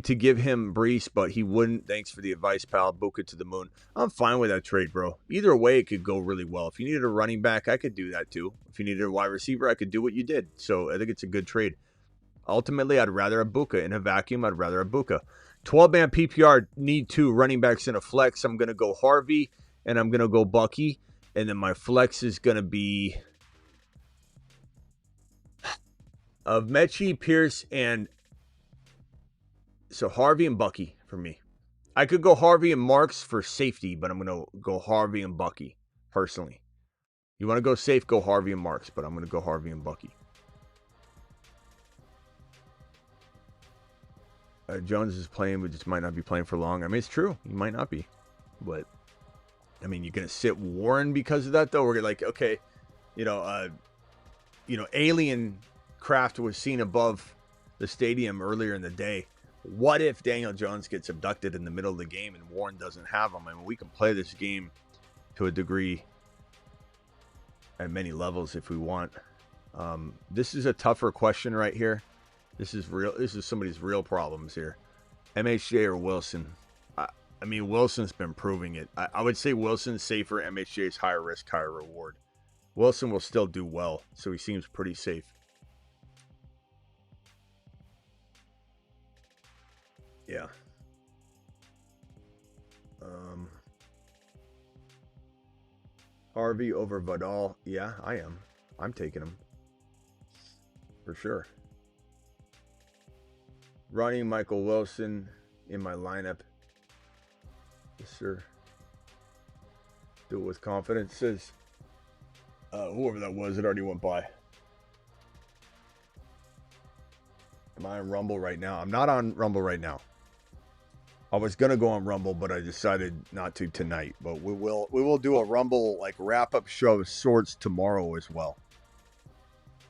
to give him Brees, but he wouldn't. Thanks for the advice, pal. Buka to the moon. I'm fine with that trade, bro. Either way, it could go really well. If you needed a running back, I could do that too. If you needed a wide receiver, I could do what you did. So I think it's a good trade. Ultimately, I'd rather have Buka. In a vacuum, I'd rather have Buka. 12-man PPR, need 2 running backs in a flex. I'm going to go Harvey, and I'm going to go Bucky. And then my flex is going to be of Mechie, Pierce, and so Harvey and Bucky for me. I could go Harvey and Marks for safety, but I'm going to go Harvey and Bucky, personally. You want to go safe, go Harvey and Marks, but I'm going to go Harvey and Bucky. Jones is playing, but just might not be playing for long. I mean, it's true. He might not be. But, I mean, you're going to sit Warren because of that, though? We're like, okay, alien craft was seen above the stadium earlier in the day. What if Daniel Jones gets abducted in the middle of the game and Warren doesn't have him? I mean, we can play this game to a degree at many levels if we want. This is a tougher question right here. This is real. This is somebody's real problems here. MHJ or Wilson? I mean, Wilson's been proving it. I would say Wilson's safer. MHJ's higher risk, higher reward. Wilson will still do well, so he seems pretty safe. Yeah. Harvey over Vidal. Yeah, I am. I'm taking him. For sure. Running Michael Wilson in my lineup. Yes, sir. Do it with confidence. Says whoever that was, it already went by. Am I on Rumble right now? I'm not on Rumble right now. I was gonna go on Rumble, but I decided not to tonight. But we will do a Rumble like wrap up show of sorts tomorrow as well.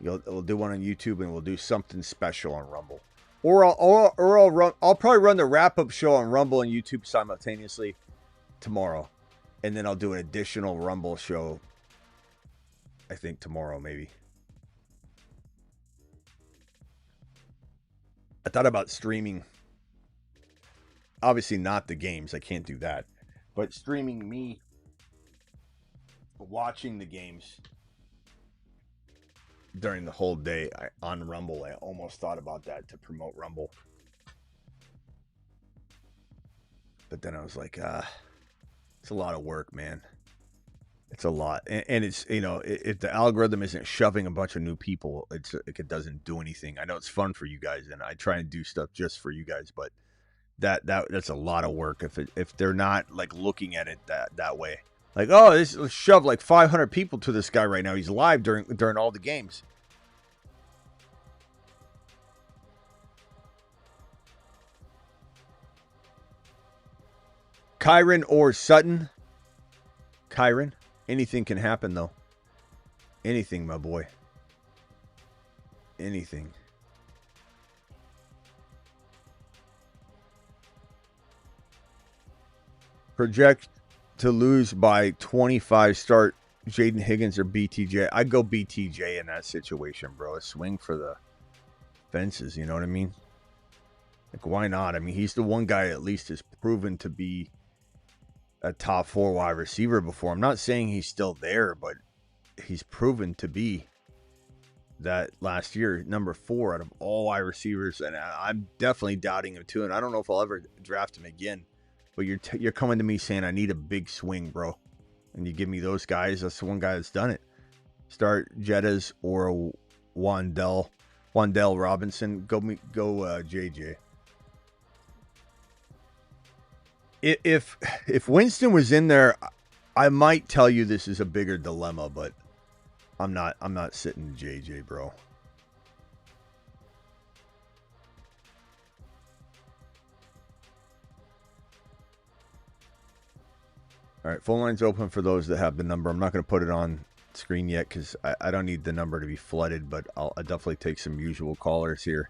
We'll do one on YouTube and we'll do something special on Rumble. Or I'll probably run the wrap up show on Rumble and YouTube simultaneously tomorrow, and then I'll do an additional Rumble show. I think tomorrow maybe. I thought about streaming. Obviously not the games. I can't do that. But streaming me watching the games during the whole day on Rumble. I almost thought about that to promote Rumble. But then I was like, it's a lot of work, man. It's a lot. And it's, if the algorithm isn't shoving a bunch of new people, it doesn't do anything. I know it's fun for you guys, and I try and do stuff just for you guys, but that's a lot of work if they're not like looking at it that way. Like, oh, let's shove like 500 people to this guy right now. He's live during all the games. Kyron or Sutton. Kyron. Anything can happen, though. Anything, my boy. Anything. Project to lose by 25. Start Jaden Higgins or BTJ. I'd go BTJ in that situation, bro. A swing for the fences, you know what I mean? Like, why not? I mean, he's the one guy at least has proven to be a top 4 wide receiver before. I'm not saying he's still there, but he's proven to be that last year, number 4 out of all wide receivers. And I'm definitely doubting him too. And I don't know if I'll ever draft him again. But you're coming to me saying I need a big swing, bro. And you give me those guys. That's the one guy that's done it. Start Jettas or Wandell Robinson. Go JJ. If Winston was in there, I might tell you this is a bigger dilemma, but I'm not sitting JJ, bro. All right, phone line's open for those that have the number. I'm not going to put it on screen yet because I don't need the number to be flooded, but I'll definitely take some usual callers here.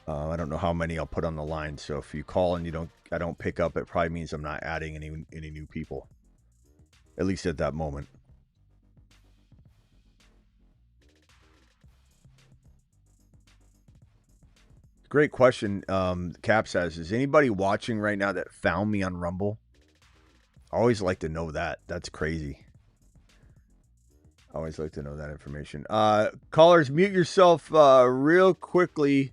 I don't know how many I'll put on the line, so if you call and I don't pick up, it probably means I'm not adding any new people, at least at that moment. Great question. Cap says, is anybody watching right now that found me on Rumble? I always like to know that. That's crazy. I always like to know that information. Callers, mute yourself real quickly.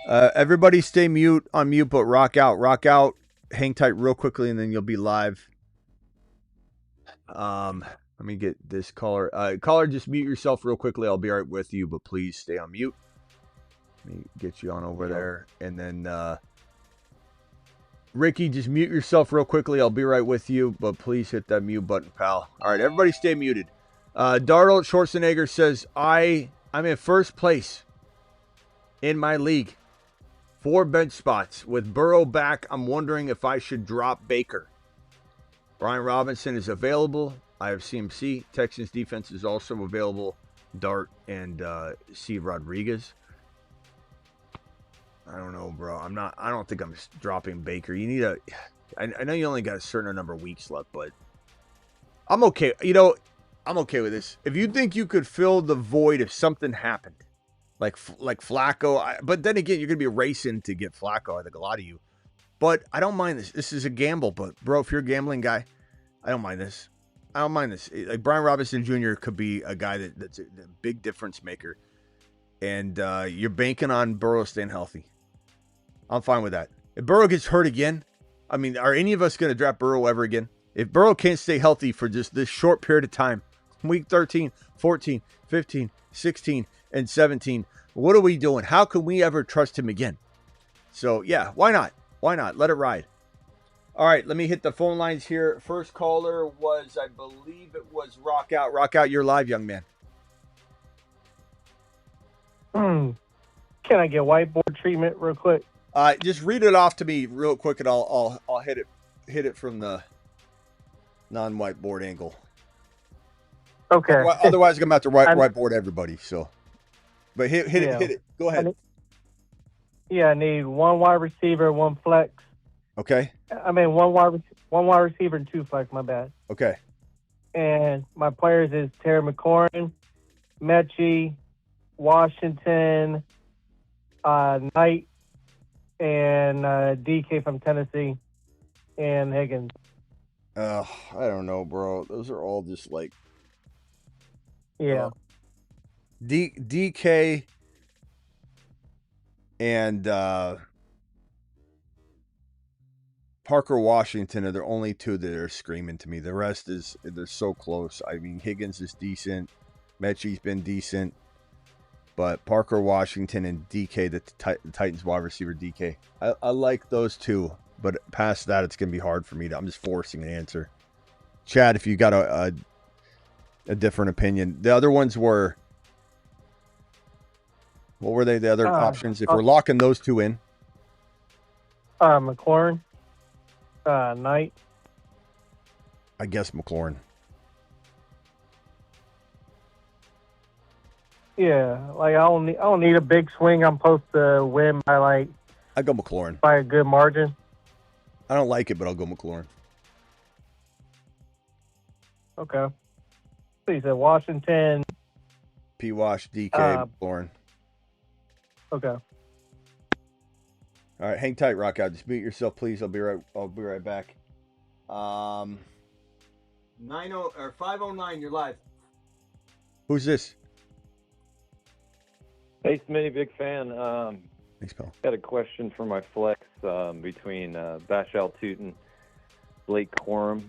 Everybody stay on mute, but rock out. Hang tight real quickly, and then you'll be live. Let me get this caller. Caller, just mute yourself real quickly. I'll be right with you, but please stay on mute. Let me get you on over there. And then Ricky, just mute yourself real quickly. I'll be right with you, but please hit that mute button, pal. All right, everybody stay muted. Darnold Schwarzenegger says, I'm in first place in my league. 4 bench spots. With Burrow back, I'm wondering if I should drop Baker. Brian Robinson is available. I have CMC. Texans defense is also available. Dart and C. Rodriguez. I don't know, bro. I don't think I'm dropping Baker. You need I know you only got a certain number of weeks left, but I'm okay. I'm okay with this. If you think you could fill the void if something happened, like Flacco, but then again, you're going to be racing to get Flacco, I think a lot of you. But I don't mind this. This is a gamble, but bro, if you're a gambling guy, I don't mind this. Like Brian Robinson Jr. could be a guy that's a big difference maker. And you're banking on Burrow staying healthy. I'm fine with that. If Burrow gets hurt again, I mean, are any of us going to draft Burrow ever again? If Burrow can't stay healthy for just this short period of time, week 13, 14, 15, 16, and 17, what are we doing? How can we ever trust him again? So, yeah, why not? Why not? Let it ride. All right, let me hit the phone lines here. First caller was, I believe it was Rock Out. Rock Out, you're live, young man. Can I get whiteboard treatment real quick? Just read it off to me real quick, and I'll hit it from the non-whiteboard angle. Okay. Otherwise, I'm going to have to whiteboard everybody. So, but hit it. Go ahead. I need one wide receiver, one flex. Okay. I mean, one wide receiver and two flex. My bad. Okay. And my players is Terry McLaurin, Mechie, Washington, Knight, and DK from Tennessee, and Higgins. I don't know, bro. Those are all just like. Yeah. DK and Parker Washington are the only two that are screaming to me. The rest they're so close. I mean, Higgins is decent. Mechie's been decent. But Parker Washington and DK, the Titans wide receiver DK. I like those two. But past that, it's going to be hard for me. I'm just forcing an answer. Chad, if you got a different opinion. The other ones were... What were they, the other options? If we're locking those two in. McLaurin. Knight. I guess McLaurin. Yeah, like I don't need a big swing. I'm supposed to win by I go McLaurin. By a good margin. I don't like it, but I'll go McLaurin. Okay. So you said Washington. P-Wash, DK, McLaurin. Okay. All right, hang tight, Rock Out. Just mute yourself, please. I'll be right back. 509, you're live. Who's this? Hey, Smitty, big fan. Thanks, pal. Got a question for my flex between Bashal Tootin, Blake Corum,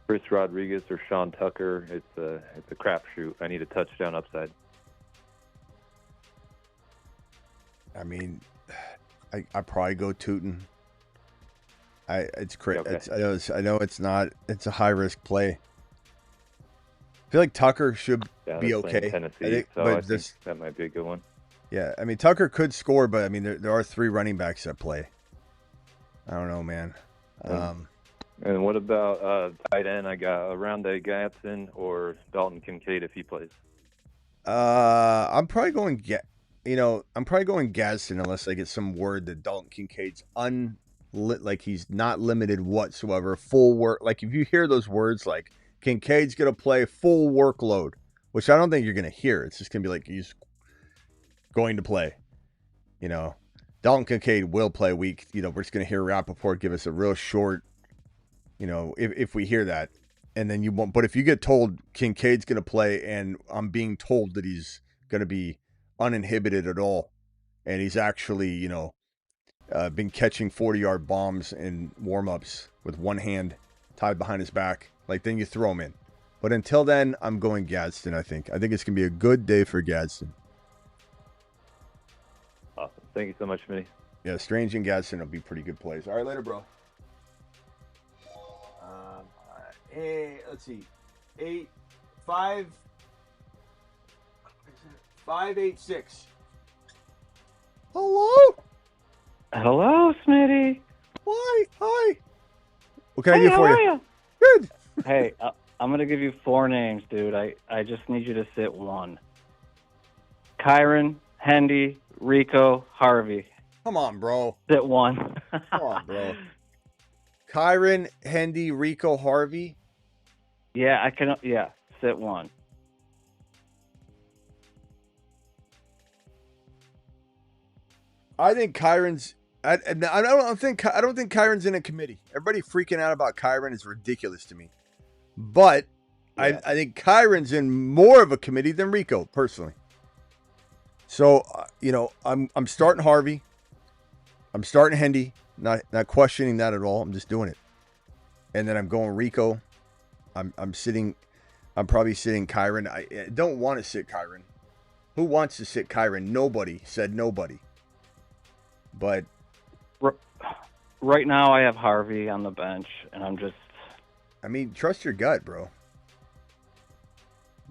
Chris Rodriguez, or Sean Tucker. It's a crapshoot. I need a touchdown upside. I mean, I probably go Tootin. It's crazy. Okay. I know it's not. It's a high risk play. I feel like Tucker should be okay. Tennessee, I think that might be a good one. Yeah, I mean Tucker could score, but I mean there are three running backs that play. I don't know, man. And what about tight end? I got Aroundé Gatson or Dalton Kincaid if he plays. I'm probably going Gadsden unless I get some word that Dalton Kincaid's he's not limited whatsoever. Full work. Like if you hear those words like Kincaid's going to play full workload, which I don't think you're going to hear. It's just going to be like he's going to play. Dalton Kincaid will play week. We're just going to hear Rappaport give us a real short, if we hear that. And then you won't. But if you get told Kincaid's going to play and I'm being told that he's going to be uninhibited at all, and he's actually, been catching 40-yard bombs in warm-ups with one hand tied behind his back, then you throw him in. But until then, I'm going Gadsden, I think. I think it's going to be a good day for Gadsden. Awesome. Thank you so much, Smitty. Yeah, Strange and Gadsden will be pretty good plays. All right, later, bro. Hey, let's see. 586. Hello? Hello, Smitty. Why? Hi. What can I do for you? Good. Hey, I'm going to give you 4 names, dude. I just need you to sit one. Kyron, Hendy, Rico, Harvey. Come on, bro. Sit one. Come on, bro. Kyron, Hendy, Rico, Harvey. Yeah, sit one. I think Kyron's. I don't think Kyron's in a committee. Everybody freaking out about Kyron is ridiculous to me. But yeah. I think Kyron's in more of a committee than Rico, personally. So I'm starting Harvey. I'm starting Hendy. Not questioning that at all. I'm just doing it. and then I'm going Rico. I'm probably sitting Kyron. I don't want to sit Kyron. Who wants to sit Kyron? Nobody said nobody. But right now I have Harvey on the bench, and I'm just... I mean, trust your gut, bro.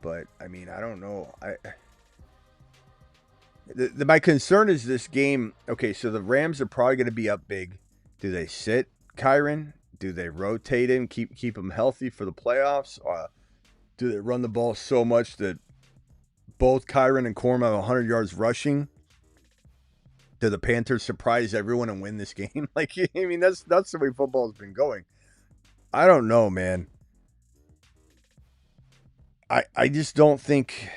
But, I mean, I don't know. My concern is this game. Okay, so the Rams are probably going to be up big. Do they sit Kyron? Do they rotate him, keep him healthy for the playoffs? Do they run the ball so much that both Kyron and Corum have 100 yards rushing? Do the Panthers surprise everyone and win this game? Like, I mean, that's the way football's been going. I don't know, man. I just don't think...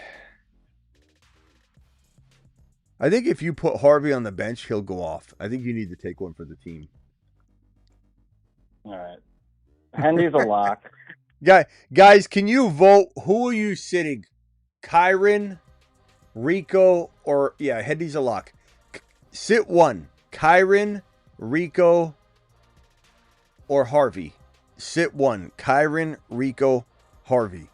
I think if you put Harvey on the bench, he'll go off. I think you need to take one for the team. All right. Hendy's a lock. Guys, can you vote? Who are you sitting? Kyron, Rico, or... Yeah, Hendy's a lock. Sit one. Kyron, Rico, or Harvey. Sit one. Kyron, Rico, Harvey.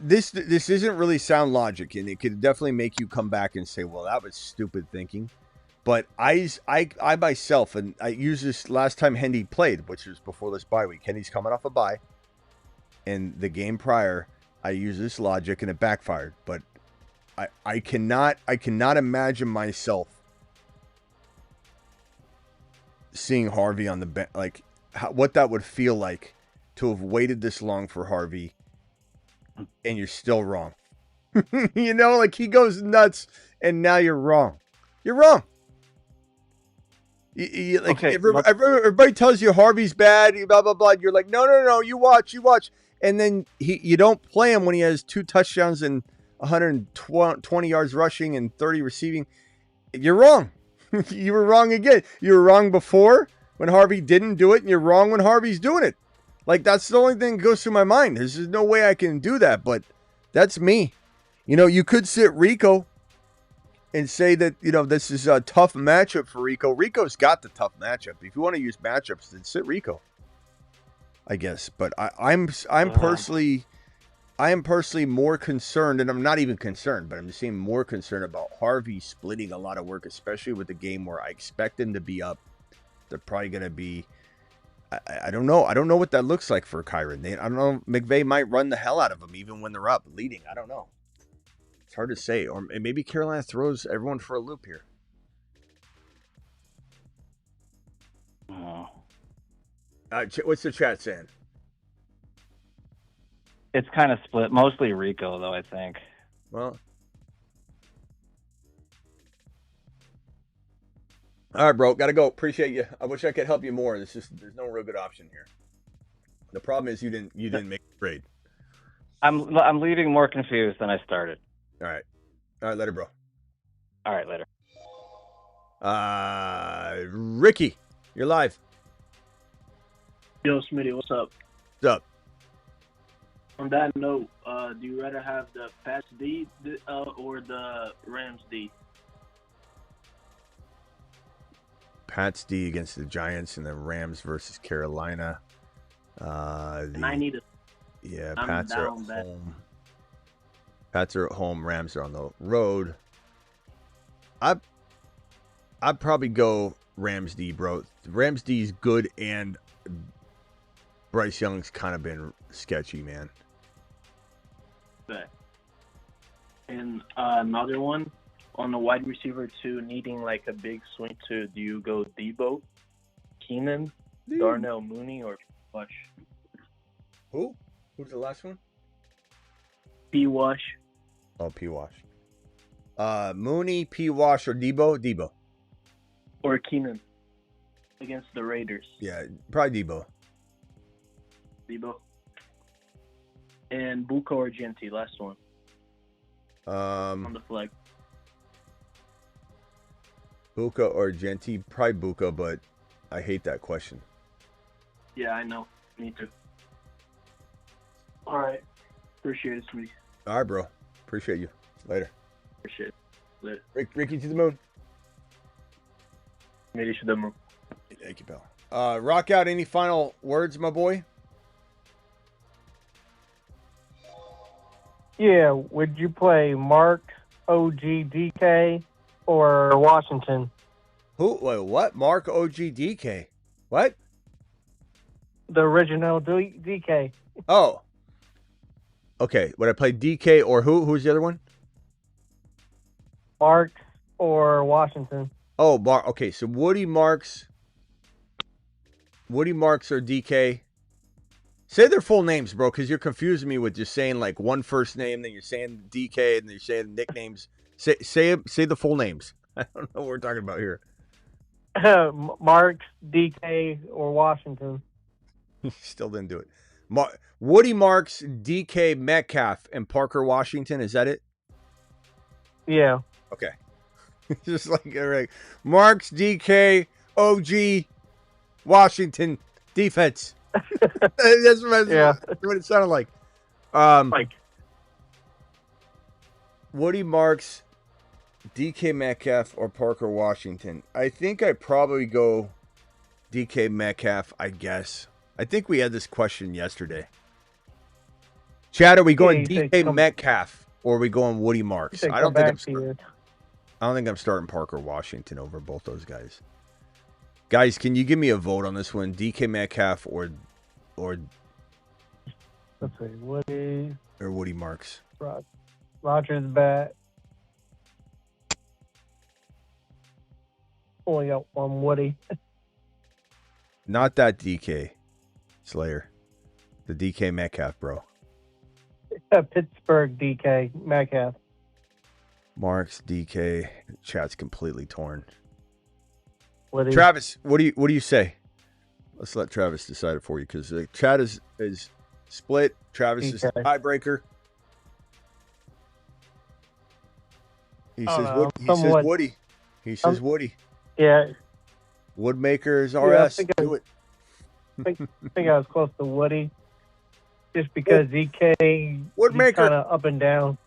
This isn't really sound logic, and it could definitely make you come back and say, well, that was stupid thinking. But I myself, and I used this last time Hendy played, which was before this bye week. Hendy's coming off a bye. And the game prior, I used this logic, and it backfired. But I cannot imagine myself seeing Harvey on the bench. Like, what that would feel like to have waited this long for Harvey, and you're still wrong. You know, like, he goes nuts, and now you're wrong. You're wrong. Like, okay, everybody tells you Harvey's bad, blah, blah, blah. You're like, no, you watch. And then you don't play him when he has 2 touchdowns and 120 yards rushing and 30 receiving. You're wrong. You were wrong again. You were wrong before when Harvey didn't do it, and you're wrong when Harvey's doing it. Like, that's the only thing that goes through my mind. There's no way I can do that, but that's me. You know, you could sit Rico and say that, you know, this is a tough matchup for Rico. Rico's got the tough matchup. If you want to use matchups, then sit Rico, I guess. But I am personally more concerned, and I'm not even concerned, but I'm just saying more concerned about Harvey splitting a lot of work, especially with the game where I expect them to be up. They're probably going to be... I don't know. I don't know what that looks like for Kyron. I don't know. McVay might run the hell out of them even when they're up leading. I don't know. It's hard to say. Or maybe Carolina throws everyone for a loop here. Oh. What's the chat saying? It's kind of split. Mostly Rico, though, I think. Well. All right, bro. Got to go. Appreciate you. I wish I could help you more. There's no real good option here. The problem is you didn't make the trade. I'm leaving more confused than I started. All right, later, bro. All right, later. Ricky, you're live. Yo, Smitty, what's up? What's up? On that note, do you rather have the Pats D or the Rams D? Pats D against the Giants, and then Rams versus Carolina. And I need it. Yeah, Pats are at home. Pats are at home. Rams are on the road. I'd probably go Rams D, bro. Rams D is good, and Bryce Young's kind of been sketchy, man. Okay. And another one. On the wide receiver 2, needing like a big swing to, do you go Debo, Keenan, Darnell Mooney, or Wash? Who? Who's the last one? P. Wash. Oh, P. Wash. Mooney, P. Wash, or Debo? Debo. Or Keenan against the Raiders. Yeah, probably Debo. And Bucca or Genti, last one. On the flag. Bucca or Genti? Probably Bucca, but I hate that question. Yeah, I know. Me too. All right. Appreciate it, sweetie. All right, bro. Appreciate you. Later. Appreciate it. Later. Ricky to the moon. Maybe to the moon. Thank you, pal. Rock out. Any final words, my boy? Yeah, would you play Mark, OGDK, or Washington? Who? Wait, what? Mark OGDK. What? The original DK. Oh. Okay. Would I play DK or who? Who's the other one? Mark or Washington? Oh, okay. So Woody Marks or DK. Say their full names, bro, because you're confusing me with just saying like one first name, then you're saying DK, and then you're saying nicknames. Say the full names. I don't know what we're talking about here. Mark, DK, or Washington? Still didn't do it. Woody Marks, DK Metcalf, and Parker Washington. Is that it? Yeah. Okay. Just like all right. Marks, DK, OG, Washington, defense. That's what it sounded like. Woody Marks, DK Metcalf, or Parker Washington. I think I'd probably go DK Metcalf, I guess. I think we had this question yesterday. Chad, are we going DK Metcalf or are we going Woody Marks? I don't think I'm starting Parker Washington over both those guys. Guys, can you give me a vote on this one? DK Metcalf or let's see, Woody or Woody Marks? Rogers bat. Only got one Woody. Not that DK Slayer. The DK Metcalf, bro. Pittsburgh DK Metcalf. Marks DK. Chat's completely torn. Woody. Travis, what do you say? Let's let Travis decide it for you because Chad is split. Travis is the tiebreaker. He says Woody. He says Woody. Yeah. Woodmaker is RS. Do it. I think I was close to Woody. Just because EK Woodmaker kind of up and down.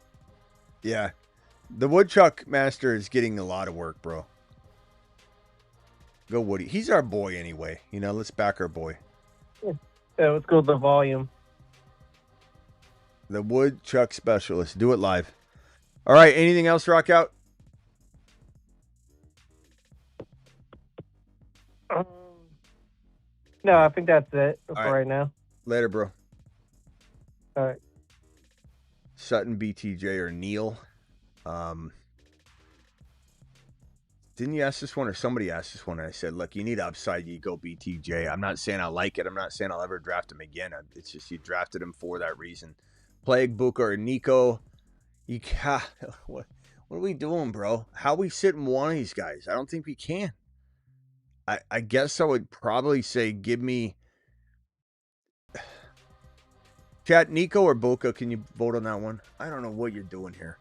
Yeah. The Woodchuck Master is getting a lot of work, bro. Go Woody. He's our boy anyway. You know, let's back our boy. Yeah, let's go with the volume. The Woodchuck Specialist. Do it live. All right. Anything else, Rock Out? No, I think that's it for right now. Later, bro. All right. Sutton, BTJ, or Neil. Didn't you ask this one or somebody asked this one? And I said, look, you need upside. You go BTJ. I'm not saying I like it. I'm not saying I'll ever draft him again. It's just you drafted him for that reason. Plague, Buka, or Nico. What are we doing, bro? How we sitting one of these guys? I don't think we can. I guess I would probably say give me Chat, Nico or Buka. Can you vote on that one? I don't know what you're doing here.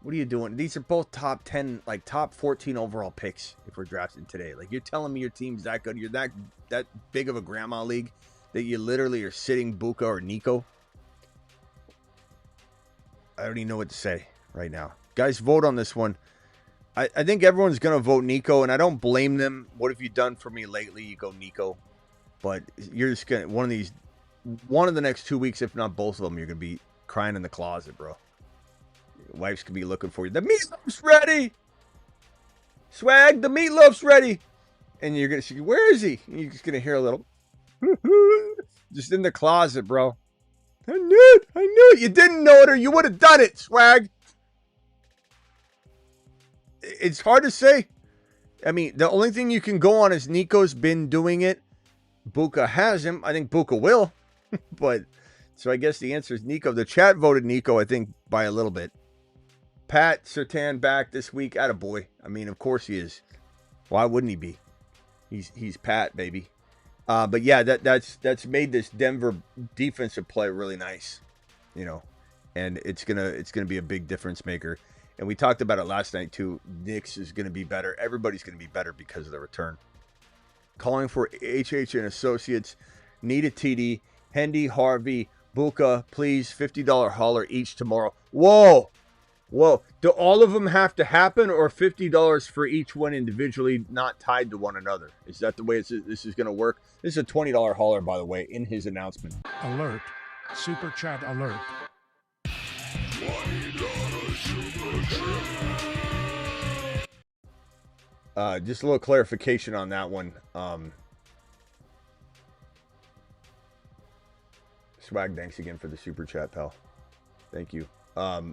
What are you doing? These are both top 10, like top 14 overall picks if we're drafting today. Like, you're telling me your team's that good? You're that big of a grandma league that you literally are sitting Buka or Nico? I don't even know what to say right now. Guys, vote on this one. I think everyone's going to vote Nico, and I don't blame them. What have you done for me lately? You go Nico. But you're just going to, one of the next 2 weeks, if not both of them, you're going to be crying in the closet, bro. Your wife's going to be looking for you. The meatloaf's ready! Swag, the meatloaf's ready! And you're going to, where is he? And you're just going to hear a little, just in the closet, bro. I knew it. You didn't know it or you would have done it, Swag. It's hard to say. I mean, the only thing you can go on is Nico's been doing it. Buka has him. I think Buka will. But, so I guess the answer is Nico. The chat voted Nico, I think, by a little bit. Pat Surtain back this week. Attaboy. I mean, of course he is. Why wouldn't he be? He's Pat, baby. But yeah, that's made this Denver defensive play really nice. You know, and it's gonna be a big difference maker. And we talked about it last night too. Knicks is going to be better. Everybody's going to be better because of the return. Calling for HH and Associates. Need a TD. Hendy, Harvey, Buka, please. $50 hauler each tomorrow. Whoa. Well, do all of them have to happen, or $50 for each one individually, not tied to one another? Is that the way this is going to work? This is a $20 hauler, by the way, in his announcement. Alert. Super chat alert. Just a little clarification on that one. Swag, thanks again for the super chat, pal. Thank you.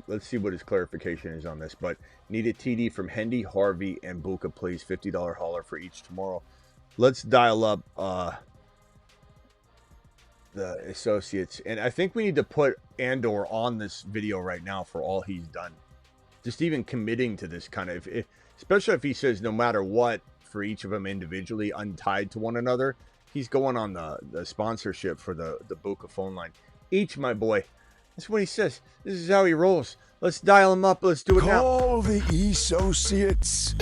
Let's see what his clarification is on this. But need a TD from Hendy, Harvey, and Buka, please. $50 hauler for each tomorrow. Let's dial up the associates. And I think we need to put Andor on this video right now for all he's done. Just even committing to this kind of, especially if he says no matter what for each of them individually, untied to one another, he's going on the sponsorship for the Buka phone line. Each, my boy. That's what he says. This is how he rolls. Let's dial him up. Let's do it now. Call the associates.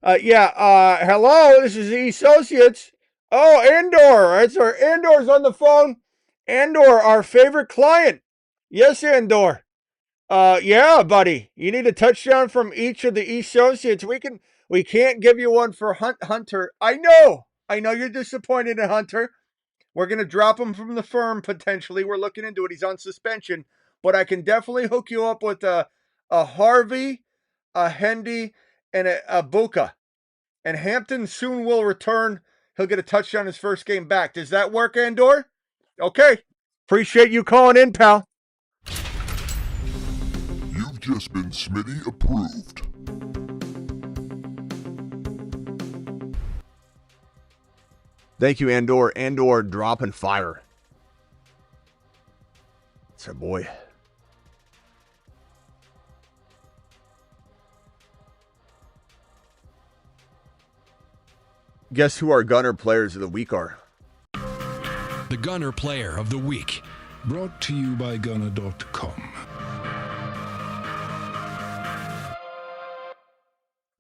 Hello, this is the associates. Oh, Andor. That's our Andor's on the phone. Andor, our favorite client. Yes, Andor. Yeah, buddy. You need a touchdown from each of the associates. We can't give you one for Hunter. I know you're disappointed in Hunter. We're going to drop him from the firm, potentially. We're looking into it. He's on suspension. But I can definitely hook you up with a Harvey, a Hendy, and a Buka. And Hampton soon will return. He'll get a touchdown his first game back. Does that work, Andor? Okay. Appreciate you calling in, pal. You've just been Smitty approved. Thank you, Andor. Andor dropping fire. It's our boy. Guess who our Gunner players of the week are? The Gunner Player of the Week. Brought to you by Gunner.com.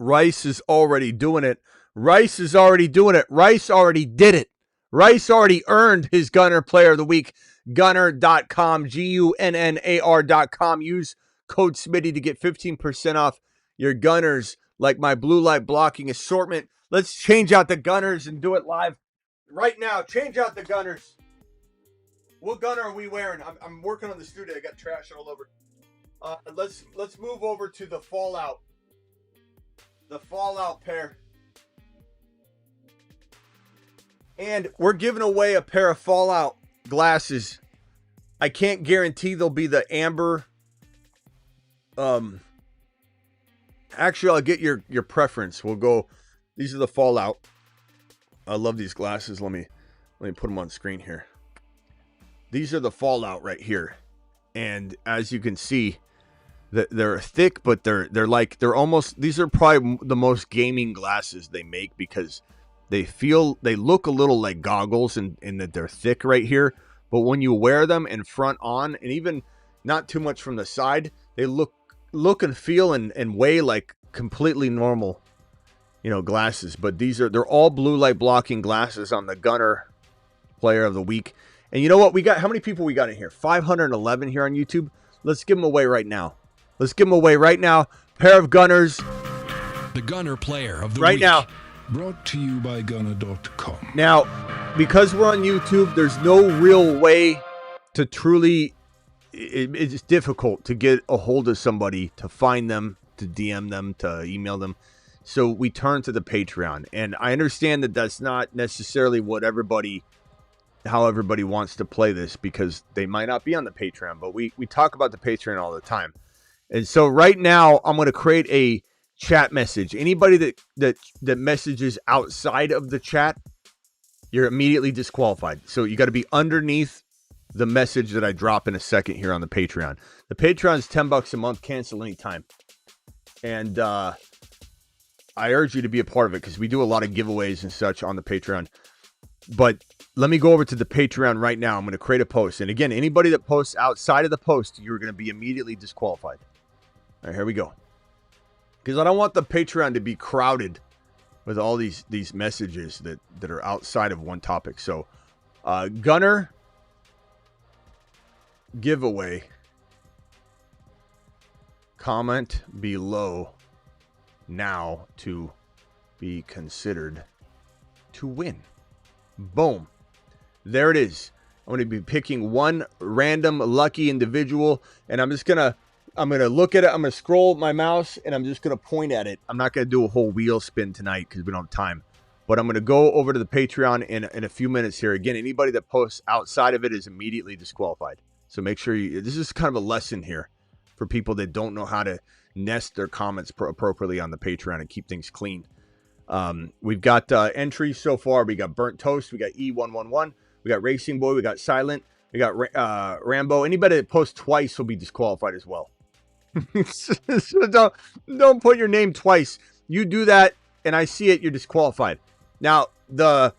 Rice is already doing it. Rice is already doing it. Rice already did it. Rice already earned his Gunner Player of the Week. Gunner.com, Gunnar.com. Use code Smitty to get 15% off your Gunners, like my blue light blocking assortment. Let's change out the Gunners and do it live right now. Change out the Gunners. What Gunner are we wearing? I'm working on the studio. I got trash all over. Let's move over to the Fallout. The Fallout pair. And we're giving away a pair of Fallout glasses. I can't guarantee they'll be the amber. Actually, I'll get your preference. We'll go. These are the Fallout. I love these glasses. Let me put them on screen here. These are the Fallout right here. And as you can see, they're thick, but they're almost, these are probably the most gaming glasses they make, because they look a little like goggles in that they're thick right here. But when you wear them in front on, and even not too much from the side, they look and feel and weigh like completely normal, glasses. But they're all blue light blocking glasses on the Gunner Player of the Week. And you know what? We got, how many people we got in here? 511 here on YouTube. Let's give them away right now. Pair of Gunners. The Gunner Player of the Week. Right now. Brought to you by Gunner.com. Now, because we're on YouTube, there's no real way to truly, it's difficult to get a hold of somebody, to find them, to DM them, to email them. So we turn to the Patreon. And I understand that that's not necessarily how everybody wants to play this, because they might not be on the Patreon, but we talk about the Patreon all the time. And so right now I'm going to create a chat message. Anybody that messages outside of the chat, you're immediately disqualified. So you got to be underneath the message that I drop in a second here on the Patreon. The Patreon's $10 a month, cancel anytime. And I urge you to be a part of it, because we do a lot of giveaways and such on the Patreon. But let me go over to the Patreon right now. I'm going to create a post. And again, anybody that posts outside of the post, you're going to be immediately disqualified. All right, here we go. Because I don't want the Patreon to be crowded with all these messages that are outside of one topic. So, Gunner giveaway. Comment below now to be considered to win. Boom. There it is. I'm going to be picking one random lucky individual, and I'm going to look at it. I'm going to scroll my mouse, and I'm just going to point at it. I'm not going to do a whole wheel spin tonight because we don't have time. But I'm going to go over to the Patreon in a few minutes here. Again, anybody that posts outside of it is immediately disqualified. So make sure this is kind of a lesson here for people that don't know how to nest their comments appropriately on the Patreon and keep things clean. We've got entries so far. We got Burnt Toast. We got E111. We got Racing Boy. We got Silent. We got Rambo. Anybody that posts twice will be disqualified as well. So don't put your name twice. You do that, and I see it, you're disqualified. Now, the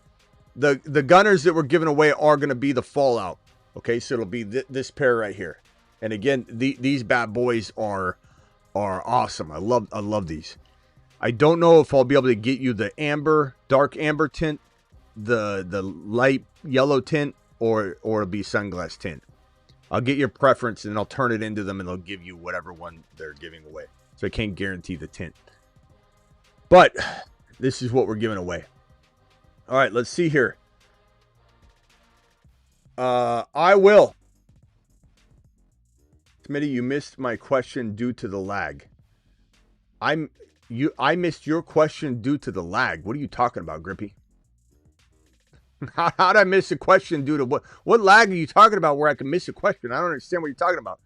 gunners that we're giving away are going to be the Fallout. Okay, so it'll be this pair right here. And again, these bad boys are awesome. I love these. I don't know if I'll be able to get you the dark amber tint, the light yellow tint, or it'll be sunglass tint. I'll get your preference and I'll turn it into them and they'll give you whatever one they're giving away. So I can't guarantee the tint. But this is what we're giving away. All right, let's see here. I will. Smitty, you missed my question due to the lag. I missed your question due to the lag. What are you talking about, Grippy? How'd I miss a question due to what? What lag are you talking about where I can miss a question? I don't understand what you're talking about.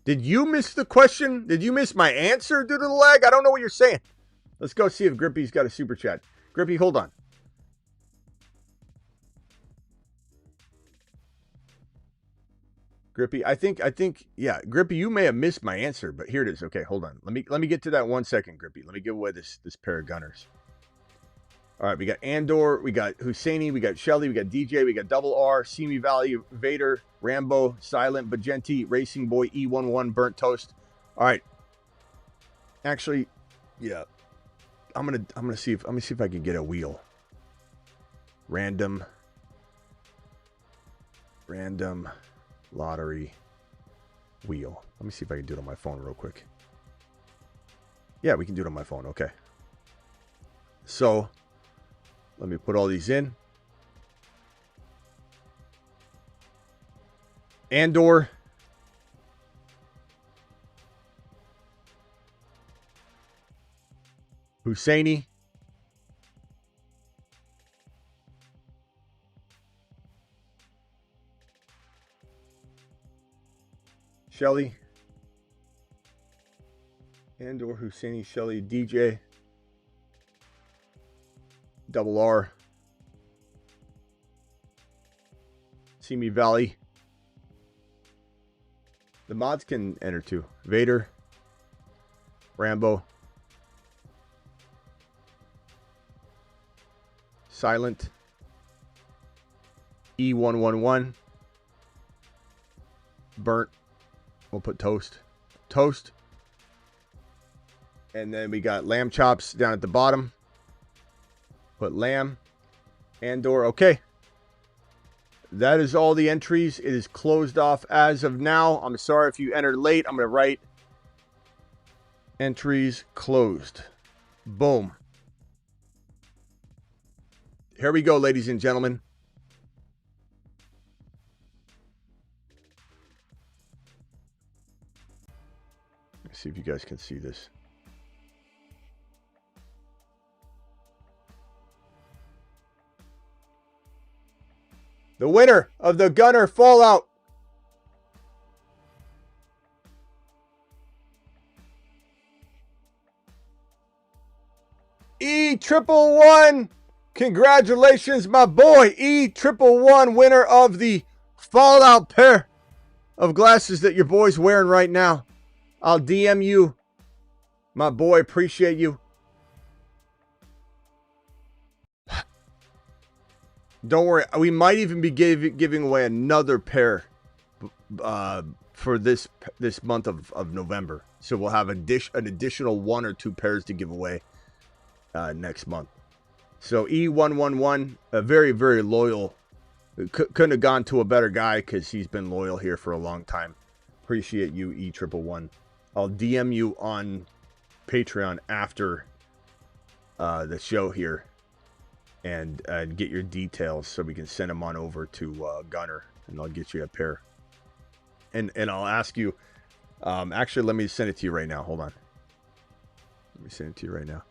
Did you miss the question? Did you miss my answer due to the lag? I don't know what you're saying. Let's go see if Grippy's got a super chat. Grippy, hold on. Grippy, I think, yeah, Grippy, you may have missed my answer, but here it is. Okay, hold on. Let me get to that 1 second, Grippy. Let me give away this pair of gunners. All right, we got Andor, we got Husseini, we got Shelly, we got DJ, we got Double R, Simi Valley, Vader, Rambo, Silent, Bagenti, Racing Boy, E11, Burnt Toast. All right. Actually, yeah. I'm gonna see if I can get a wheel. Random lottery wheel. Let me see if I can do it on my phone real quick. Yeah, we can do it on my phone. Okay. So let me put all these in. Andor. Husseini. Shelly. Andor, Husseini, Shelly, DJ. Double R. Simi Valley. The mods can enter too. Vader. Rambo. Silent. E111. Burnt. We'll put Toast. Toast. And then we got lamb chops down at the bottom. Put lamb. Andor. Okay. That is all the entries. It is closed off as of now. I'm sorry if you entered late. I'm going to write entries closed. Boom. Here we go, ladies and gentlemen. Let's see if you guys can see this. The winner of the Gunner Fallout. E111. Congratulations, my boy. E111, winner of the Fallout pair of glasses that your boy's wearing right now. I'll DM you. My boy, appreciate you. Don't worry. We might even be giving away another pair for this month of November. So we'll have an additional 1 or 2 pairs to give away next month. So E111, a very, very loyal Couldn't have gone to a better guy because he's been loyal here for a long time. Appreciate you, E111. I'll DM you on Patreon after the show here and get your details so we can send them on over to Gunner, and I'll get you a pair. And I'll ask you, actually, let me send it to you right now. Hold on. Let me send it to you right now.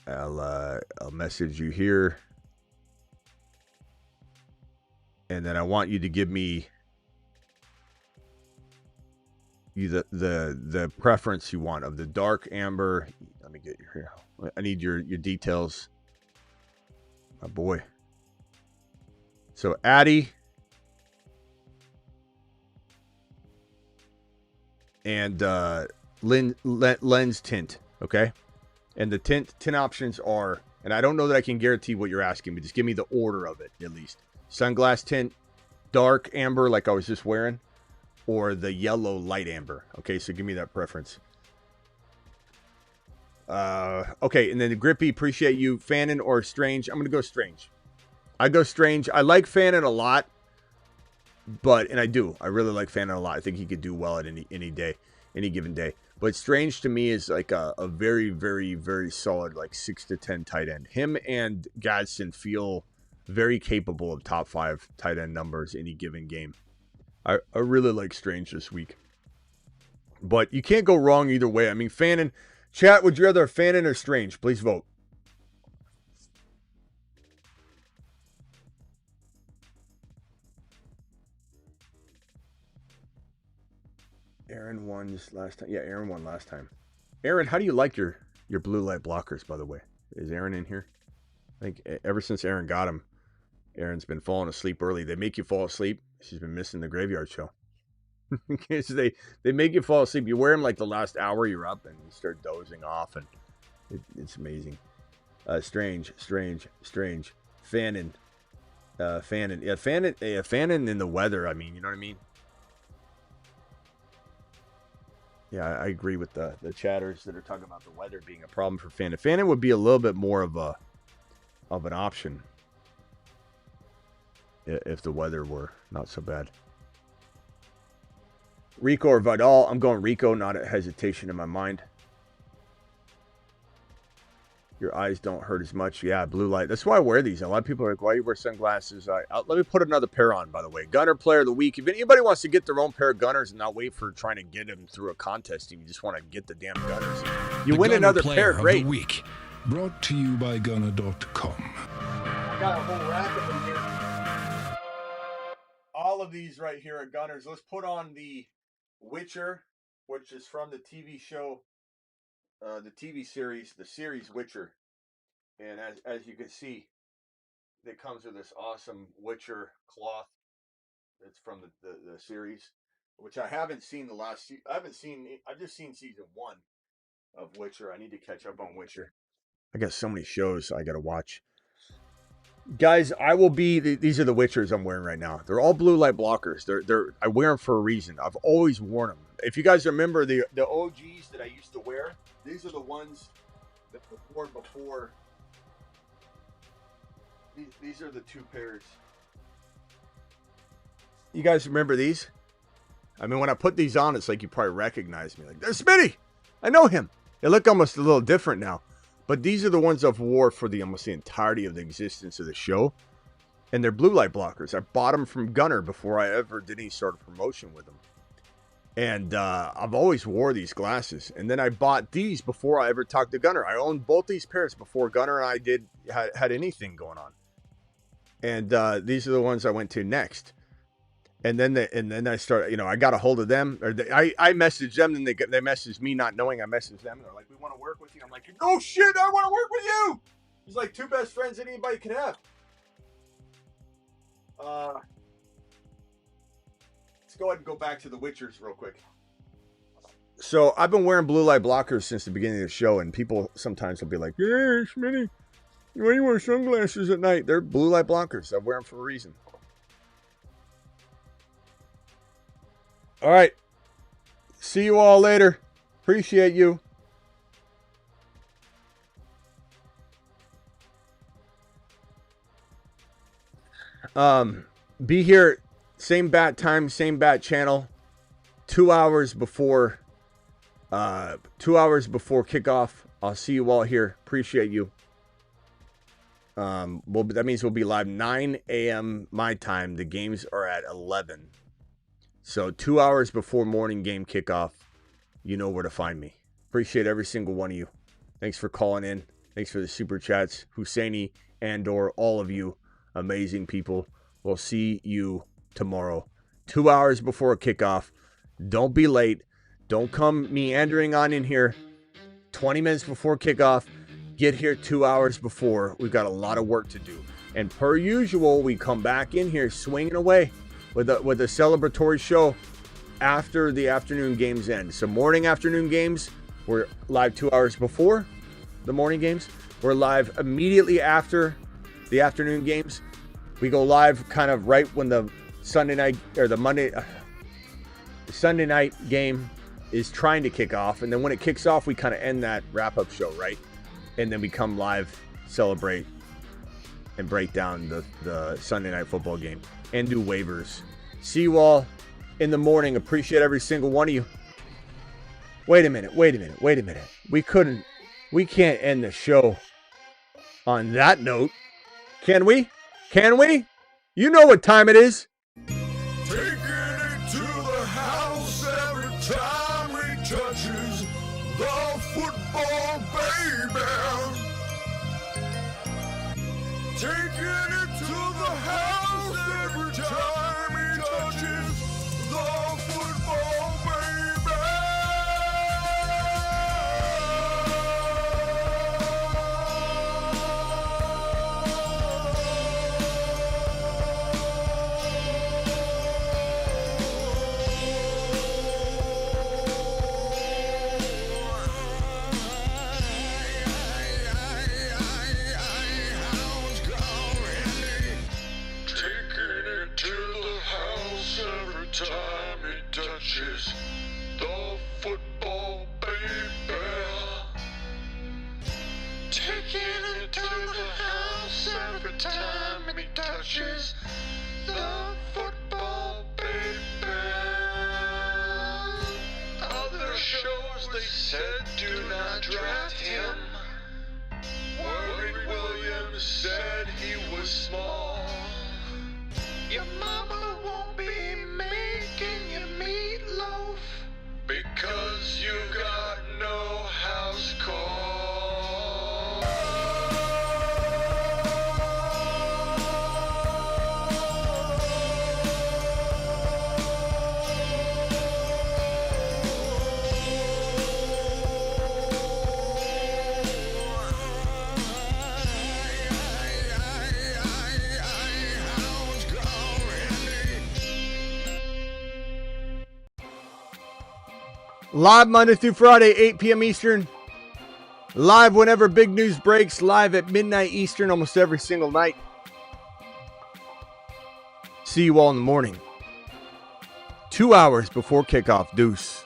I'll message you here. And then I want you to give me the preference you want of the dark amber. Let me get your here. I need your details. My boy. So Addy and lens tint, okay? And the tint options are, and I don't know that I can guarantee what you're asking, but just give me the order of it at least. Sunglass tint, dark amber like I was just wearing, or the yellow light amber. Okay, so give me that preference. Okay, and then the Grippy, appreciate you. Fannin or Strange? I'm going to go Strange. I go Strange. I like Fannin a lot, and I really like Fannin a lot. I think he could do well at any day, any given day. But Strange to me is like a very, very, very solid, like 6 to 10 tight end. Him and Gadsden feel very capable of top 5 tight end numbers any given game. I really like Strange this week. But you can't go wrong either way. I mean, Fannin, chat, would you rather Fannin or Strange? Please vote. Aaron won this last time. Yeah, Aaron won last time. Aaron, how do you like your blue light blockers, by the way? Is Aaron in here? I think ever since Aaron got him, Aaron's been falling asleep early. They make you fall asleep. She's been missing the graveyard show. So they make you fall asleep. You wear them like the last hour you're up and you start dozing off, and it's amazing. Strange. Fannin. Yeah, Fannin in the weather. I mean, you know what I mean? Yeah, I agree with the chatters that are talking about the weather being a problem for Fannin. Fannin would be a little bit more of an option if the weather were not so bad. Rico or Vidal? I'm going Rico, not a hesitation in my mind. Your eyes don't hurt as much. Yeah, blue light. That's why I wear these. A lot of people are like, why do you wear sunglasses? Let me put another pair on, by the way. Gunner player of the week. If anybody wants to get their own pair of Gunners and not wait for trying to get them through a contest team, you just want to get the damn Gunners. You win another pair, great. The week. Brought to you by Gunner.com. I got a whole rack of them here. All of these right here are Gunners. Let's put on the Witcher, which is from the TV show, the TV series, the series Witcher. And as you can see, it comes with this awesome Witcher cloth. It's from the series, which I haven't seen I've just seen season 1 of Witcher. I need to catch up on Witcher. I got so many shows I got to watch. Guys, these are the Witchers I'm wearing right now. They're all blue light blockers. I wear them for a reason. I've always worn them. If you guys remember the OGs that I used to wear, these are the ones that I wore before. These are the 2 pairs. You guys remember these? I mean, when I put these on, it's like you probably recognize me. Like, there's Smitty! I know him. They look almost a little different now. But these are the ones I've wore for almost the entirety of the existence of the show. And they're blue light blockers. I bought them from Gunner before I ever did any sort of promotion with them. And I've always wore these glasses. And then I bought these before I ever talked to Gunner. I owned both these pairs before Gunner and I had anything going on. And these are the ones I went to next. And then I started, I got a hold of them. Or I messaged them, and they messaged me not knowing I messaged them. And they're like, we want to work with you. I'm like, oh shit, I want to work with you. It's like 2 best friends anybody could have. Let's go ahead and go back to the Witchers real quick. So I've been wearing blue light blockers since the beginning of the show, and people sometimes will be like, yeah, Smitty, why do you wear sunglasses at night? They're blue light blockers. I wear them for a reason. All right. See you all later. Appreciate you. Be here, same bat time, same bat channel, 2 hours before kickoff. I'll see you all here. Appreciate you. That means we'll be live 9 a.m. my time. The games are at 11. So 2 hours before morning game kickoff, you know where to find me. Appreciate every single one of you. Thanks for calling in. Thanks for the super chats. Husseini, Andor, all of you amazing people. We'll see you tomorrow. 2 hours before kickoff. Don't be late. Don't come meandering on in here 20 minutes before kickoff. Get here 2 hours before. We've got a lot of work to do. And per usual, we come back in here swinging away with a celebratory show after the afternoon games end. So morning, afternoon games, we're live 2 hours before the morning games. We're live immediately after the afternoon games. We go live kind of right when the Sunday night or the Sunday night game is trying to kick off. And then when it kicks off, we kind of end that wrap-up show, right? And then we come live, celebrate, and break down the Sunday night football game and do waivers. See you all in the morning. Appreciate every single one of you. Wait a minute. We can't end the show on that note. Can we? You know what time it is. Taking it to the house every time he touches the football, baby. Taking it to the house every time he touches the football, baby. Time he touches the football, baby. Taking it to the house every time he touches the football, baby. Other shows they said do not draft him. Worried Williams said he was small. Your mama won't be making you meatloaf because you got no house call. Live Monday through Friday, 8 p.m. Eastern. Live whenever big news breaks. Live at midnight Eastern almost every single night. See you all in the morning. 2 hours before kickoff. Deuce.